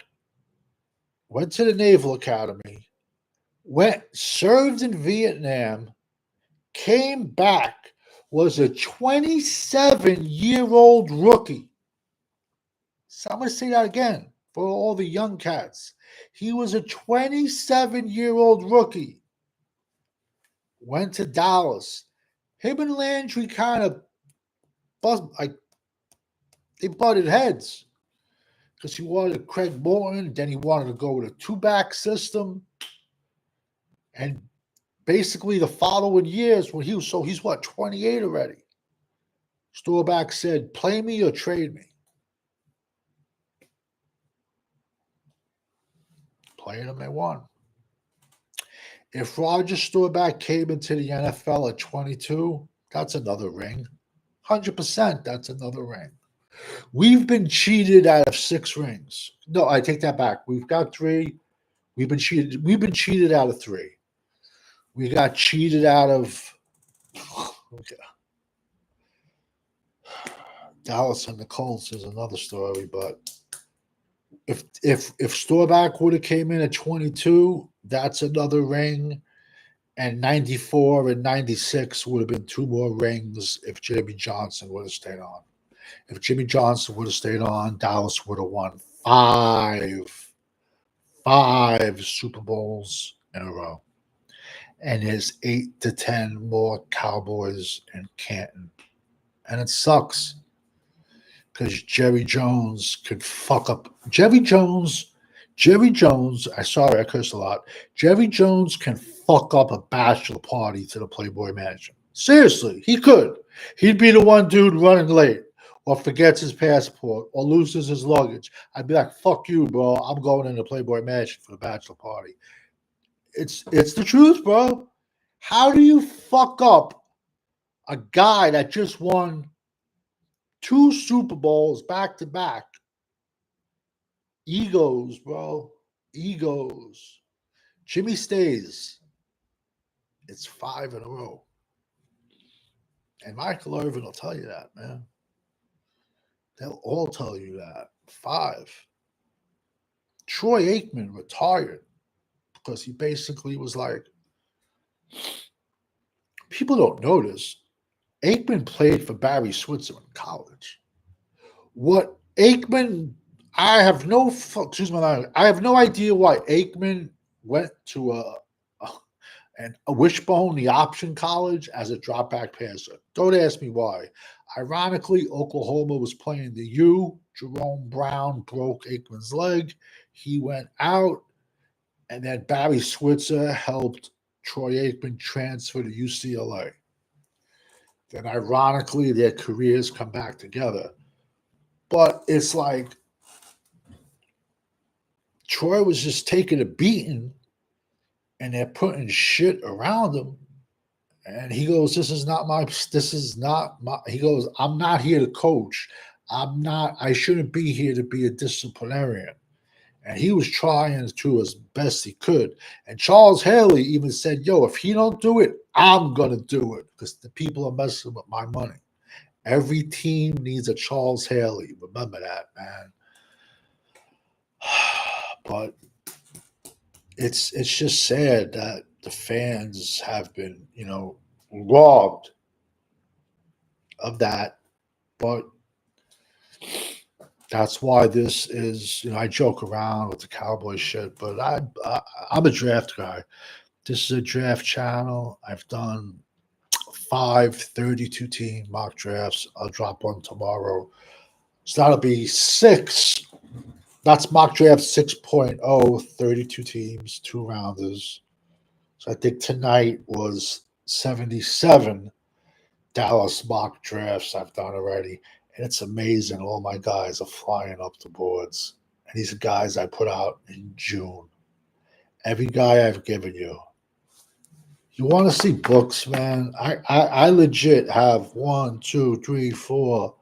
went to the Naval Academy, served in Vietnam, came back, was a 27-year-old rookie. So I'm going to say that again for all the young cats. He was a 27-year-old rookie. Went to Dallas. Him and Landry kind of they butted heads because he wanted Craig Morton, then he wanted to go with a 2-back system. And basically the following years when he's 28 already. Staubach said, play me or trade me. Played him, they won. If Roger Staubach came into the NFL at 22, that's another ring. 100%, that's another ring. We've been cheated out of 6 rings. No, I take that back. We've got 3. We've been cheated out of 3. We got cheated out of Dallas and the Colts is another story, but if Staubach would have came in at 22, that's another ring. And 94 and 96 would have been 2 more rings if Jimmy Johnson would have stayed on. If Jimmy Johnson would have stayed on, Dallas would have won 5 Super Bowls in a row. And there's 8 to 10 more Cowboys in Canton. And it sucks because Jerry Jones could fuck up. Jerry Jones, I'm sorry, I curse a lot. Jerry Jones can fuck up a bachelor party to the Playboy Mansion. Seriously, he could. He'd be the one dude running late or forgets his passport or loses his luggage. I'd be like, fuck you, bro. I'm going in the Playboy Mansion for the bachelor party. It's the truth, bro. How do you fuck up a guy that just won 2 Super Bowls back to back? Egos, bro. Egos. Jimmy stays. It's 5 in a row. And Michael Irvin will tell you that, man. They'll all tell you that. 5. Troy Aikman retired because he basically was like, People don't notice Aikman played for Barry Switzer in college. What Aikman, I have no excuse my language, I have no idea why Aikman went to a wishbone, the option college, as a drop back passer. Don't ask me why. Ironically, Oklahoma was playing the U. Jerome Brown broke Aikman's leg. He went out, and then Barry Switzer helped Troy Aikman transfer to UCLA. Then, ironically, their careers come back together. But it's like Troy was just taking a beating, and they're putting shit around him. And he goes, this is not my, he goes, I'm not here to coach. I shouldn't be here to be a disciplinarian. And he was trying to as best he could. And Charles Haley even said, yo, if he don't do it, I'm going to do it because the people are messing with my money. Every team needs a Charles Haley. Remember that, man. But it's just sad that the fans have been, robbed of that. But that's why this is, I joke around with the Cowboy shit, but I'm a draft guy. This is a draft channel. I've done 5 32-team mock drafts. I'll drop one tomorrow. So that'll be 6. That's mock draft 6.0, 32 teams, 2 rounders. So I think tonight was 77 Dallas mock drafts I've done already. And it's amazing. All my guys are flying up the boards. And these are guys I put out in June. Every guy I've given you. You want to see books, man? I legit have 1, 2, 3, 4.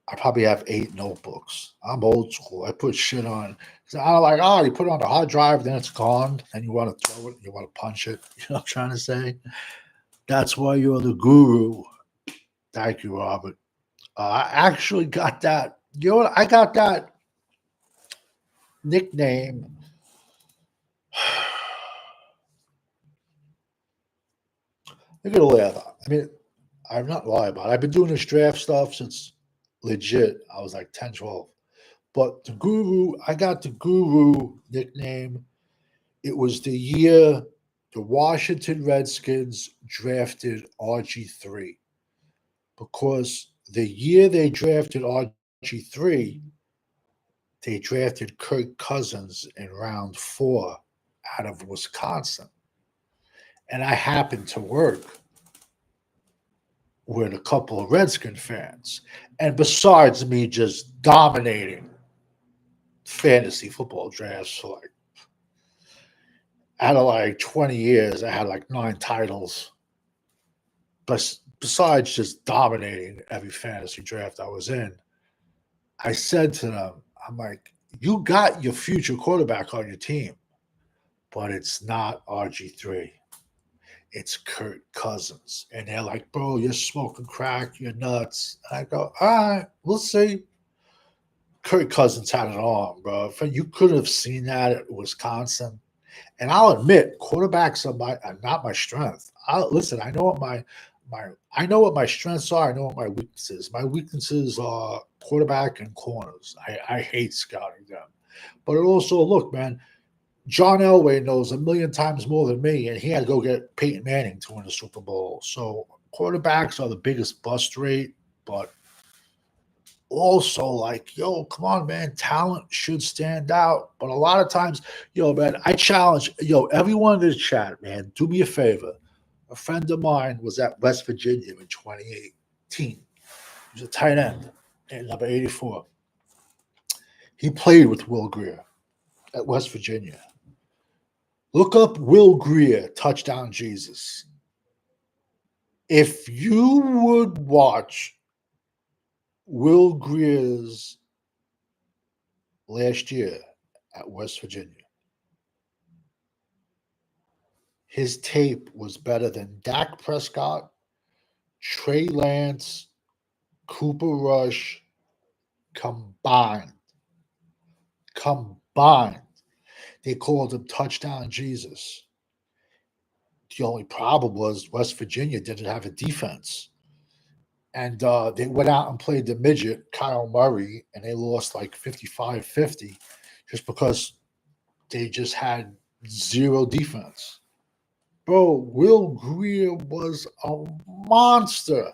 I probably have 8 notebooks. I'm old school. I put shit on. I'm like, you put it on the hard drive, then it's gone, and you want to throw it, you want to punch it. You know what I'm trying to say? That's why you're the guru. Thank you, Robert. I actually got that. You know what? I got that nickname. You're going to laugh. I mean, I'm not lying about it. I've been doing this draft stuff since legit. I was like 10, 12. But the guru, I got the guru nickname. It was the year the Washington Redskins drafted RG3. Because the year they drafted RG3, they drafted Kirk Cousins in round 4 out of Wisconsin. And I happened to work with a couple of Redskin fans. And besides me just dominating fantasy football drafts for out of 20 years, I had 9 titles. But besides just dominating every fantasy draft I was in, I said to them, I'm like, you got your future quarterback on your team, but it's not RG3. It's Kirk Cousins. And they're like, bro, you're smoking crack. You're nuts. And I go, all right, we'll see. Kirk Cousins had an arm, bro. You could have seen that at Wisconsin. And I'll admit, quarterbacks are not my strength. Listen, I know what my strengths are. I know what my weaknesses. My weaknesses are quarterback and corners. I hate scouting them. But also, look, man, John Elway knows a million times more than me, and he had to go get Peyton Manning to win the Super Bowl. So quarterbacks are the biggest bust rate, but also yo, come on, man, talent should stand out. But a lot of times, man, I challenge, everyone in this chat, man, do me a favor. A friend of mine was at West Virginia in 2018. He was a tight end at number 84. He played with Will Grier at West Virginia. Look up Will Grier, Touchdown Jesus. If you would watch Will Grier's last year at West Virginia, his tape was better than Dak Prescott, Trey Lance, Cooper Rush combined. They called him Touchdown Jesus. The only problem was West Virginia didn't have a defense. And they went out and played the midget, Kyle Murray, and they lost like 55-50 just because they just had zero defense. Bro, Will Greer was a monster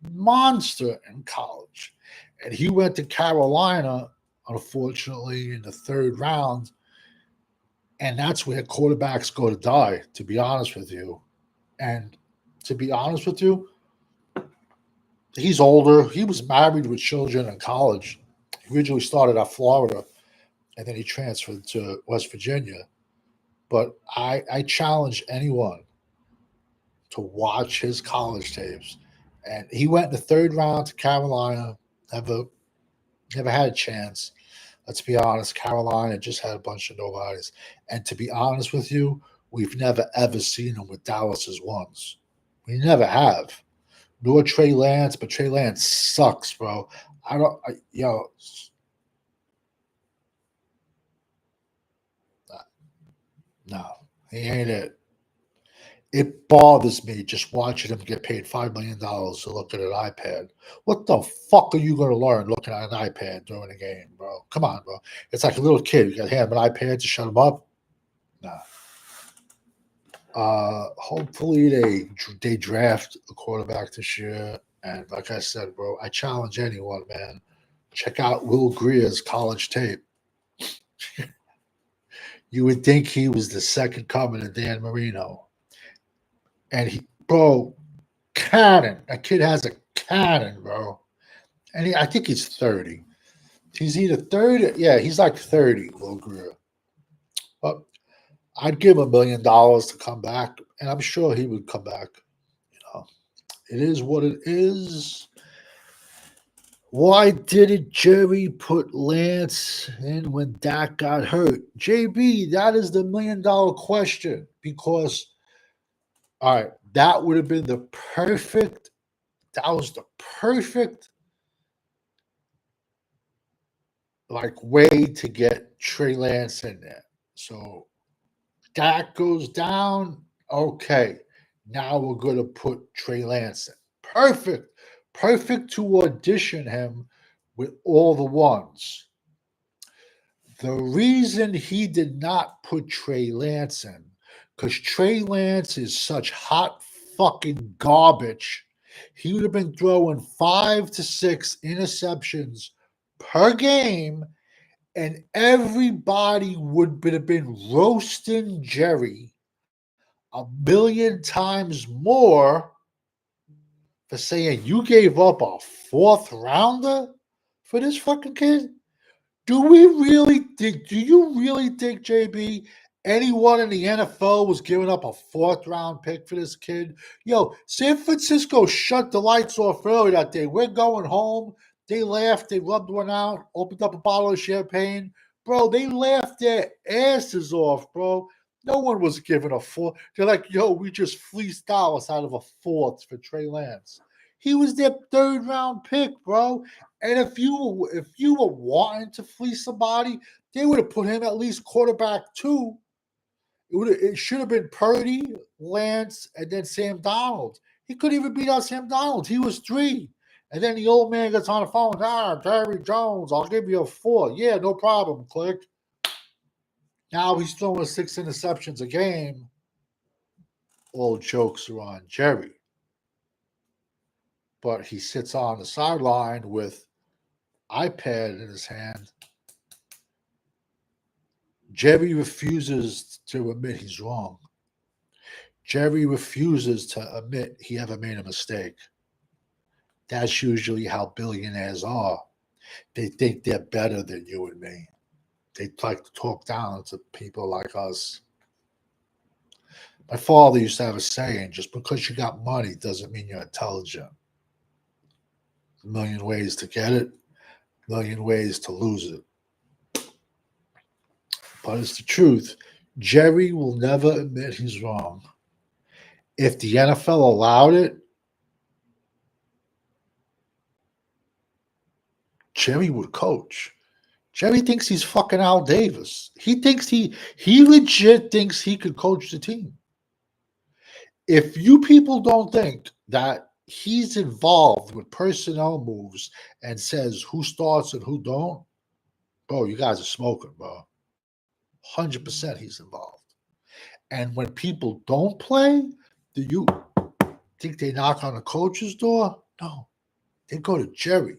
in college. And he went to Carolina, unfortunately, in the third round. And that's where quarterbacks go to die, to be honest with you. And to be honest with you, he's older. He was married with children in college. He originally started at Florida, and then he transferred to West Virginia. But I challenge anyone to watch his college tapes. And he went in the third round to Carolina. Never had a chance. Let's be honest. Carolina just had a bunch of nobodies. And to be honest with you, we've never ever seen him with Dallas's ones. We never have. Nor Trey Lance, but Trey Lance sucks, bro. No, he ain't it. It bothers me just watching him get paid $5 million to look at an iPad. What the fuck are you going to learn looking at an iPad during a game, bro? Come on, bro. It's like a little kid. You got to hand him an iPad to shut him up. Nah. Hopefully they draft a quarterback this year. And like I said, bro, I challenge anyone, man. Check out Will Greer's college tape. You would think he was the second coming of Dan Marino. And cannon. That kid has a cannon, bro. And I think he's 30. He's either 30. Yeah, he's like 30, Will Greer. But I'd give him $1 million to come back, and I'm sure he would come back. You know, it is what it is. Why didn't Jerry put Lance in when Dak got hurt? JB, that is the $1 million question. Because, all right, that would have been the perfect way to get Trey Lance in there. So Dak goes down. Okay, now we're going to put Trey Lance in. Perfect to audition him with all the ones. The reason he did not put Trey Lance in, because Trey Lance is such hot fucking garbage. He would have been throwing 5 to 6 interceptions per game, and everybody would have been roasting Jerry 1,000,000 times more for saying you gave up a 4th rounder for this fucking kid. Do you really think, JB, anyone in the NFL was giving up a 4th round pick for this kid? Yo, San Francisco shut the lights off early that day. We're going home. They laughed. They rubbed one out, opened up a bottle of champagne. Bro, they laughed their asses off, bro. No one was giving a 4. They're like, yo, we just fleeced Dallas out of a 4th for Trey Lance. He was their 3rd round pick, bro. And if you were wanting to fleece somebody, they would have put him at least quarterback 2. It should have been Purdy, Lance, and then Sam Darnold. He couldn't even beat out Sam Darnold. He was 3. And then the old man gets on the phone. Jerry Jones, I'll give you a 4. Yeah, no problem. Click. Now he's throwing 6 interceptions a game. All jokes are on Jerry. But he sits on the sideline with iPad in his hand. Jerry refuses to admit he's wrong. Jerry refuses to admit he ever made a mistake. That's usually how billionaires are. They think they're better than you and me. They like to talk down to people like us. My father used to have a saying, just because you got money doesn't mean you're intelligent. A million ways to get it, a million ways to lose it. But it's the truth. Jerry will never admit he's wrong. If the NFL allowed it, Jerry would coach. Jerry thinks he's fucking Al Davis. He legit thinks he could coach the team. if you people don't think that he's involved with personnel moves and says who starts and who don't, bro, you guys are smoking, bro. 100% he's involved. And when people don't play, do you think they knock on the coach's door? No. They go to Jerry.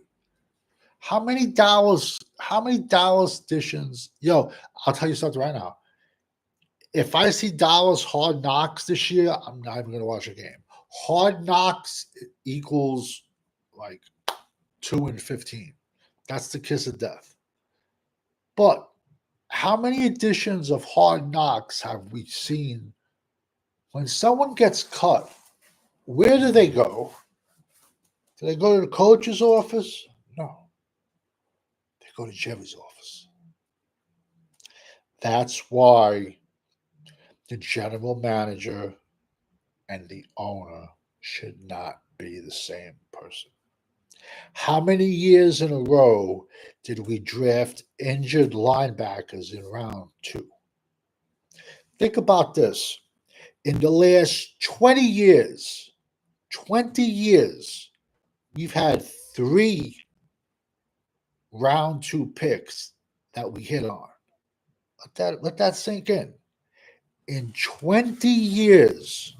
How many Dallas editions? Yo, I'll tell you something right now. If I see Dallas Hard Knocks this year, I'm not even going to watch a game. Hard Knocks equals like 2-15. That's the kiss of death. But how many editions of Hard Knocks have we seen? When someone gets cut, where do they go? Do they go to the coach's office? No. They go to Jerry's office. That's why the general manager and the owner should not be the same person. How many years in a row did we draft injured linebackers in round 2? Think about this. In the last 20 years, we've had 3 round 2 picks that we hit on. Let that sink in. In 20 years,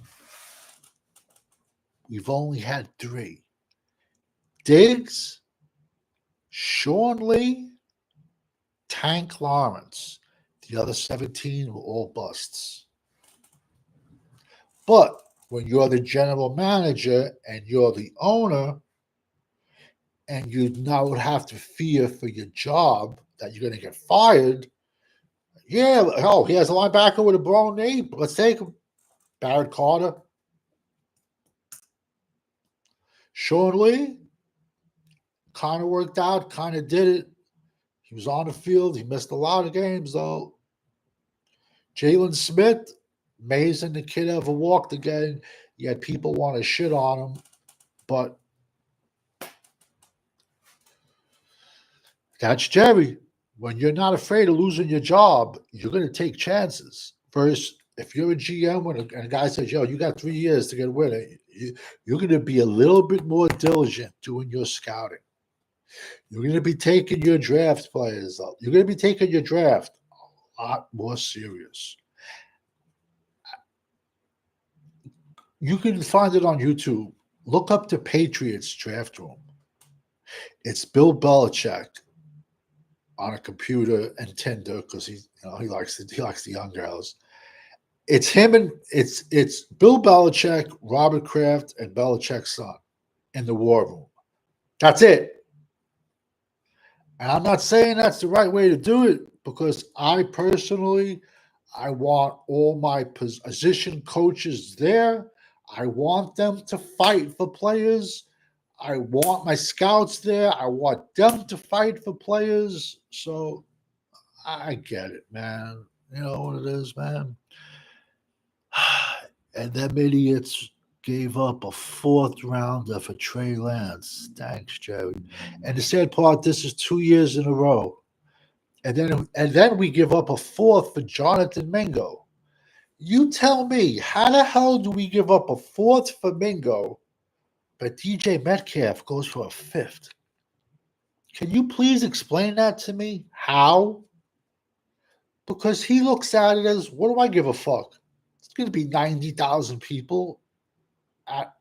we've only had 3. Diggs, Sean Lee, Tank Lawrence. The other 17 were all busts. But when you're the general manager and you're the owner, and you now would have to fear for your job that you're going to get fired, yeah, oh, he has a linebacker with a blown knee. Let's take him. Barrett Carter. Sean Lee kind of worked out, kind of did it. He was on the field. He missed a lot of games, though. Jalen Smith, amazing. The kid ever walked again. Yet people want to shit on him. But that's Jerry. When you're not afraid of losing your job, you're going to take chances. First, if you're a GM and a guy says, yo, you got 3 years to get a winner, you're going to be a little bit more diligent doing your scouting. You're going to be taking your draft players up. You're going to be taking your draft a lot more serious. You can find it on YouTube. Look up the Patriots draft room. It's Bill Belichick on a computer and Tinder because he likes the young girls. It's him and it's Bill Belichick, Robert Kraft, and Belichick's son in the war room. That's it. And I'm not saying that's the right way to do it because I want all my position coaches there. I want them to fight for players. I want my scouts there. I want them to fight for players. So I get it, man. You know what it is, man. And them idiots gave up a 4th rounder for Trey Lance. Thanks, Jerry. And the sad part, this is 2 years in a row. And then we give up a 4th for Jonathan Mingo. You tell me, how the hell do we give up a 4th for Mingo, but DJ Metcalf goes for a 5th? Can you please explain that to me? How? Because he looks at it as, what do I give a fuck? It's going to be 90,000 people at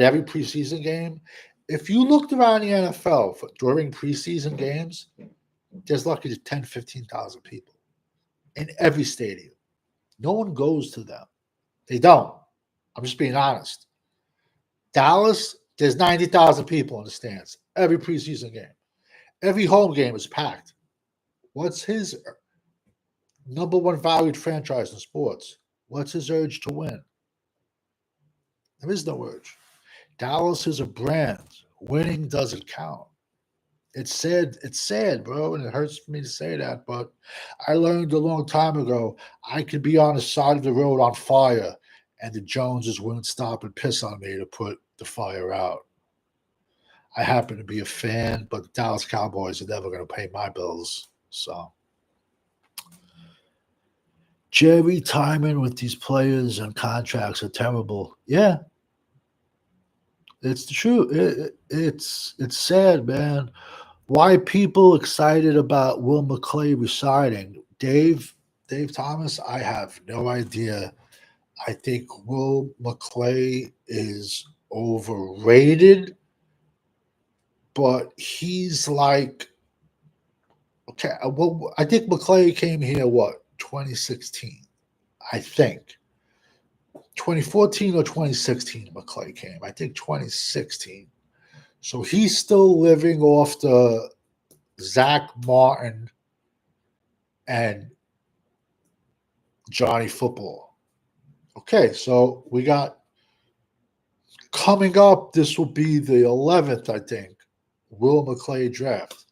every preseason game. If you looked around the NFL during preseason games, there's lucky 10, 15,000 people in every stadium. No one goes to them. They don't. I'm just being honest. Dallas, there's 90,000 people in the stands every preseason game. Every home game is packed. What's his number one valued franchise in sports? What's his urge to win? There is no urge. Dallas is a brand. Winning doesn't count. It's sad, bro, and it hurts for me to say that, but I learned a long time ago I could be on the side of the road on fire, and the Joneses wouldn't stop and piss on me to put the fire out. I happen to be a fan, but the Dallas Cowboys are never going to pay my bills. So Jerry timing with these players and contracts are terrible. Yeah, it's the truth. It's sad, man. Why people excited about Will McClay resigning? Dave Thomas, I have no idea. I think Will McClay is overrated, but he's like okay. Well, I think McClay came here what 2016. I think 2014 or 2016. McClay came. I think 2016. So he's still living off the Zach Martin and Johnny Football. Okay, so we got coming up. This will be the 11th, I think. Will McClay draft.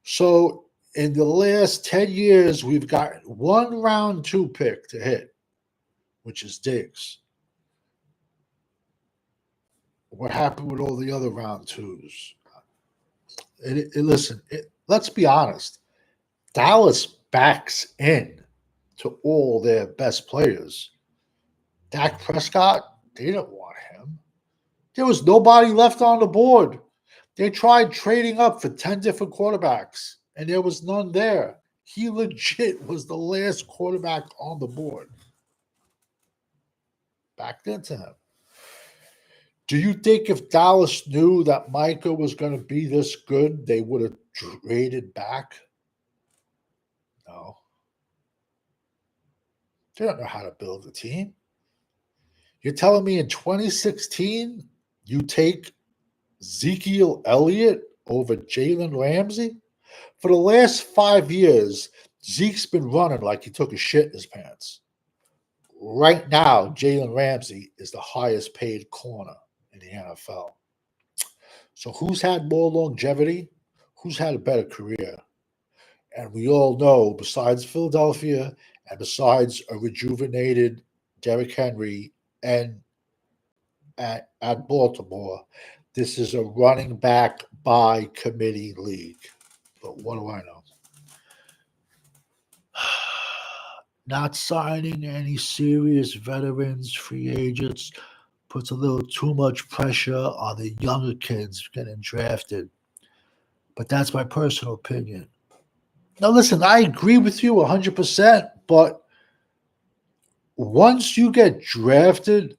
So in the last 10 years, we've got one round 2 pick to hit, which is Diggs. What happened with all the other round 2s? Listen, let's be honest. Dallas backs in to all their best players. Dak Prescott, they didn't want him. There was nobody left on the board. They tried trading up for 10 different quarterbacks, and there was none there. He legit was the last quarterback on the board. Backed into him. Do you think if Dallas knew that Micah was going to be this good, they would have traded back? No. They don't know how to build a team. You're telling me in 2016, you take Ezekiel Elliott over Jalen Ramsey? For the last 5 years, Zeke's been running like he took a shit in his pants. Right now, Jalen Ramsey is the highest paid corner in the NFL. So who's had more longevity? Who's had a better career? And we all know, besides Philadelphia and besides a rejuvenated Derrick Henry and at Baltimore, this is a running back by committee league. But what do I know? Not signing any serious veterans, free agents, puts a little too much pressure on the younger kids getting drafted. But that's my personal opinion. Now, listen, I agree with you 100%, but once you get drafted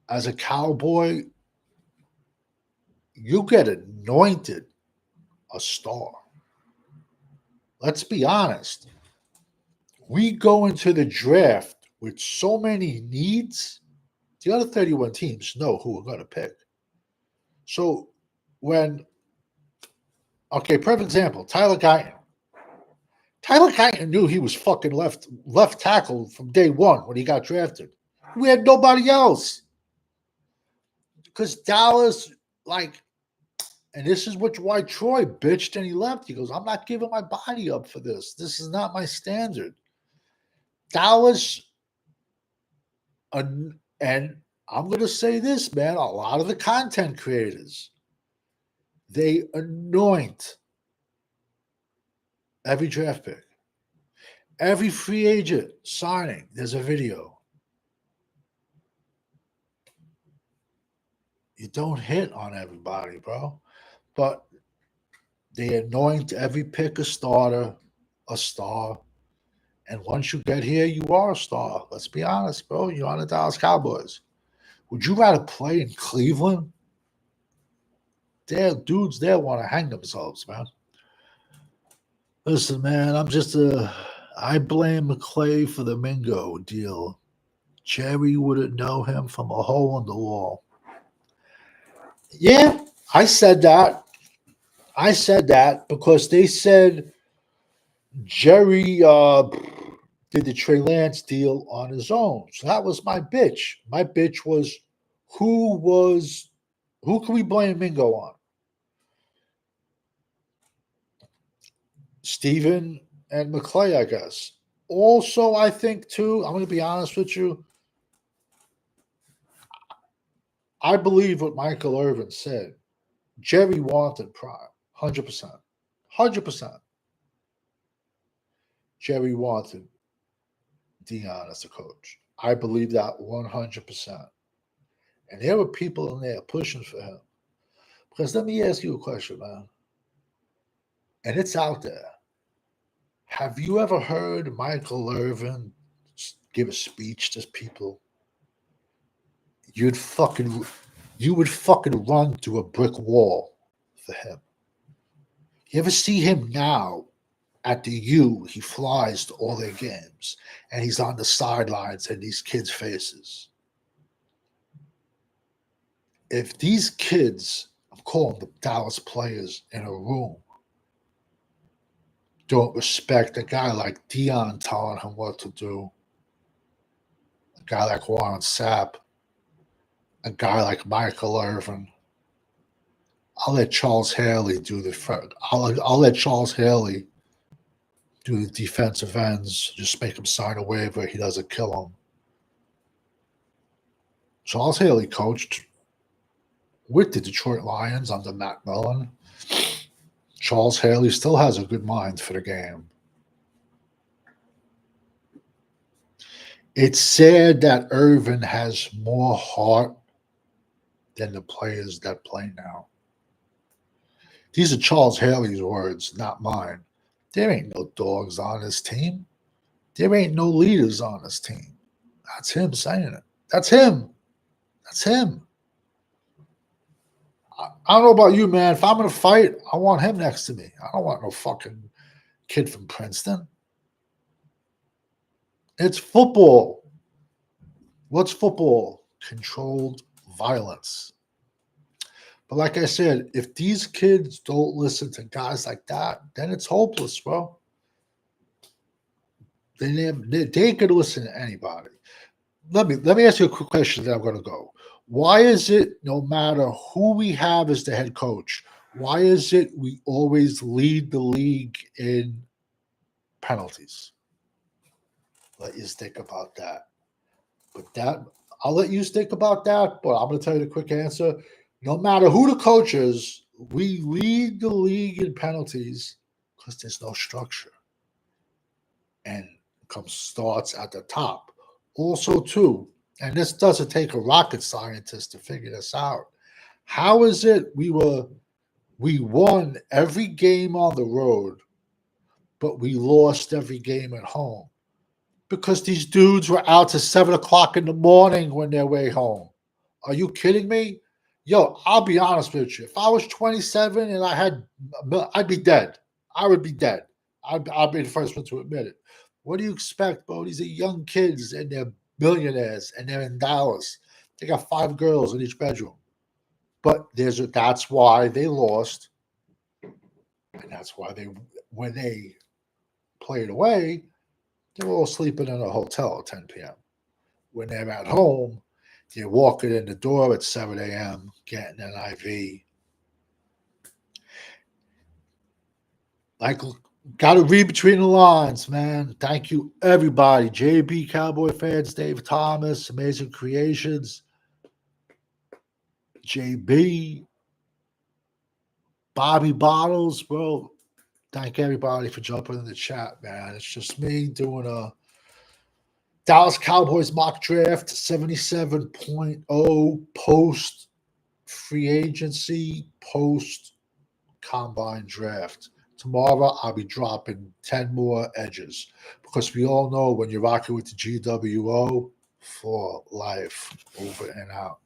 as a Cowboy, you get anointed a star. Let's be honest. We go into the draft with so many needs. The other 31 teams know who we're going to pick. So okay, perfect example, Tyler Guyton. Tyler Guyton knew he was fucking left tackle from day one when he got drafted. We had nobody else. Because Dallas, and this is why Troy bitched and he left. He goes, I'm not giving my body up for this. This is not my standard. Dallas, and I'm going to say this, man, a lot of the content creators, they anoint every draft pick. Every free agent signing, there's a video. You don't hit on everybody, bro. But they anoint every pick a starter, a star. And once you get here, you are a star. Let's be honest, bro. You're on the Dallas Cowboys. Would you rather play in Cleveland? Dudes there want to hang themselves, man. Listen, man, I blame McClay for the Mingo deal. Jerry wouldn't know him from a hole in the wall. Yeah, I said that. Because they said Jerry did the Trey Lance deal on his own. So that was my bitch. My bitch was who can we blame Mingo on? Steven and McClay, I guess. Also, I think too, I'm going to be honest with you. I believe what Michael Irvin said. Jerry wanted Prime, 100%. 100%. Jerry wanted Deion as a coach. I believe that 100%. And there were people in there pushing for him. Because let me ask you a question, man. And it's out there. Have you ever heard Michael Irvin give a speech to people? You would fucking run through a brick wall for him. You ever see him now at the U? He flies to all their games, and he's on the sidelines in these kids' faces. If these kids, I'm calling the Dallas players in a room, don't respect a guy like Deion telling him what to do, a guy like Warren Sapp, a guy like Michael Irvin, I'll let Charles Haley do the. I'll let Charles Haley do the defensive ends. Just make him sign a waiver. He doesn't kill him. Charles Haley coached with the Detroit Lions under Matt Milun. Charles Haley still has a good mind for the game. It's sad that Irvin has more heart than the players that play now. These are Charles Haley's words, not mine. There ain't no dogs on this team. There ain't no leaders on this team. That's him saying it. That's him. That's him. I don't know about you, man. If I'm going to fight, I want him next to me. I don't want no fucking kid from Princeton. It's football. What's football? Controlled violence. But like I said, if these kids don't listen to guys like that, then it's hopeless, bro. They ain't going to listen to anybody. Let me ask you a quick question, then I'm going to go. Why is it no matter who we have as the head coach, why is it we always lead the league in penalties? Let you think about that. But I'll let you think about that, but I'm going to tell you the quick answer. No matter who the coach is, we lead the league in penalties because there's no structure. And starts at the top. Also, too, and this doesn't take a rocket scientist to figure this out. How is it we won every game on the road, but we lost every game at home? Because these dudes were out to 7 o'clock in the morning when they're way home. Are you kidding me? Yo, I'll be honest with you. If I was 27 and I'd be dead. I would be dead. I'll be the first one to admit it. What do you expect, bro? These are young kids and they're billionaires and they're in Dallas. They got 5 girls in each bedroom. But that's why they lost. And that's why when they played away, they were all sleeping in a hotel at 10 p.m. When they're at home, they're walking in the door at 7 a.m., getting an IV. Like, got to read between the lines, man. Thank you, everybody. JB, Cowboy fans, Dave Thomas, Amazing Creations, JB, Bobby Bottles, bro. Thank everybody for jumping in the chat, man. It's just me doing a Dallas Cowboys mock draft 77.0 post free agency, post combine draft. Tomorrow, I'll be dropping 10 more edges because we all know when you're rocking with the GWO, for life, over and out.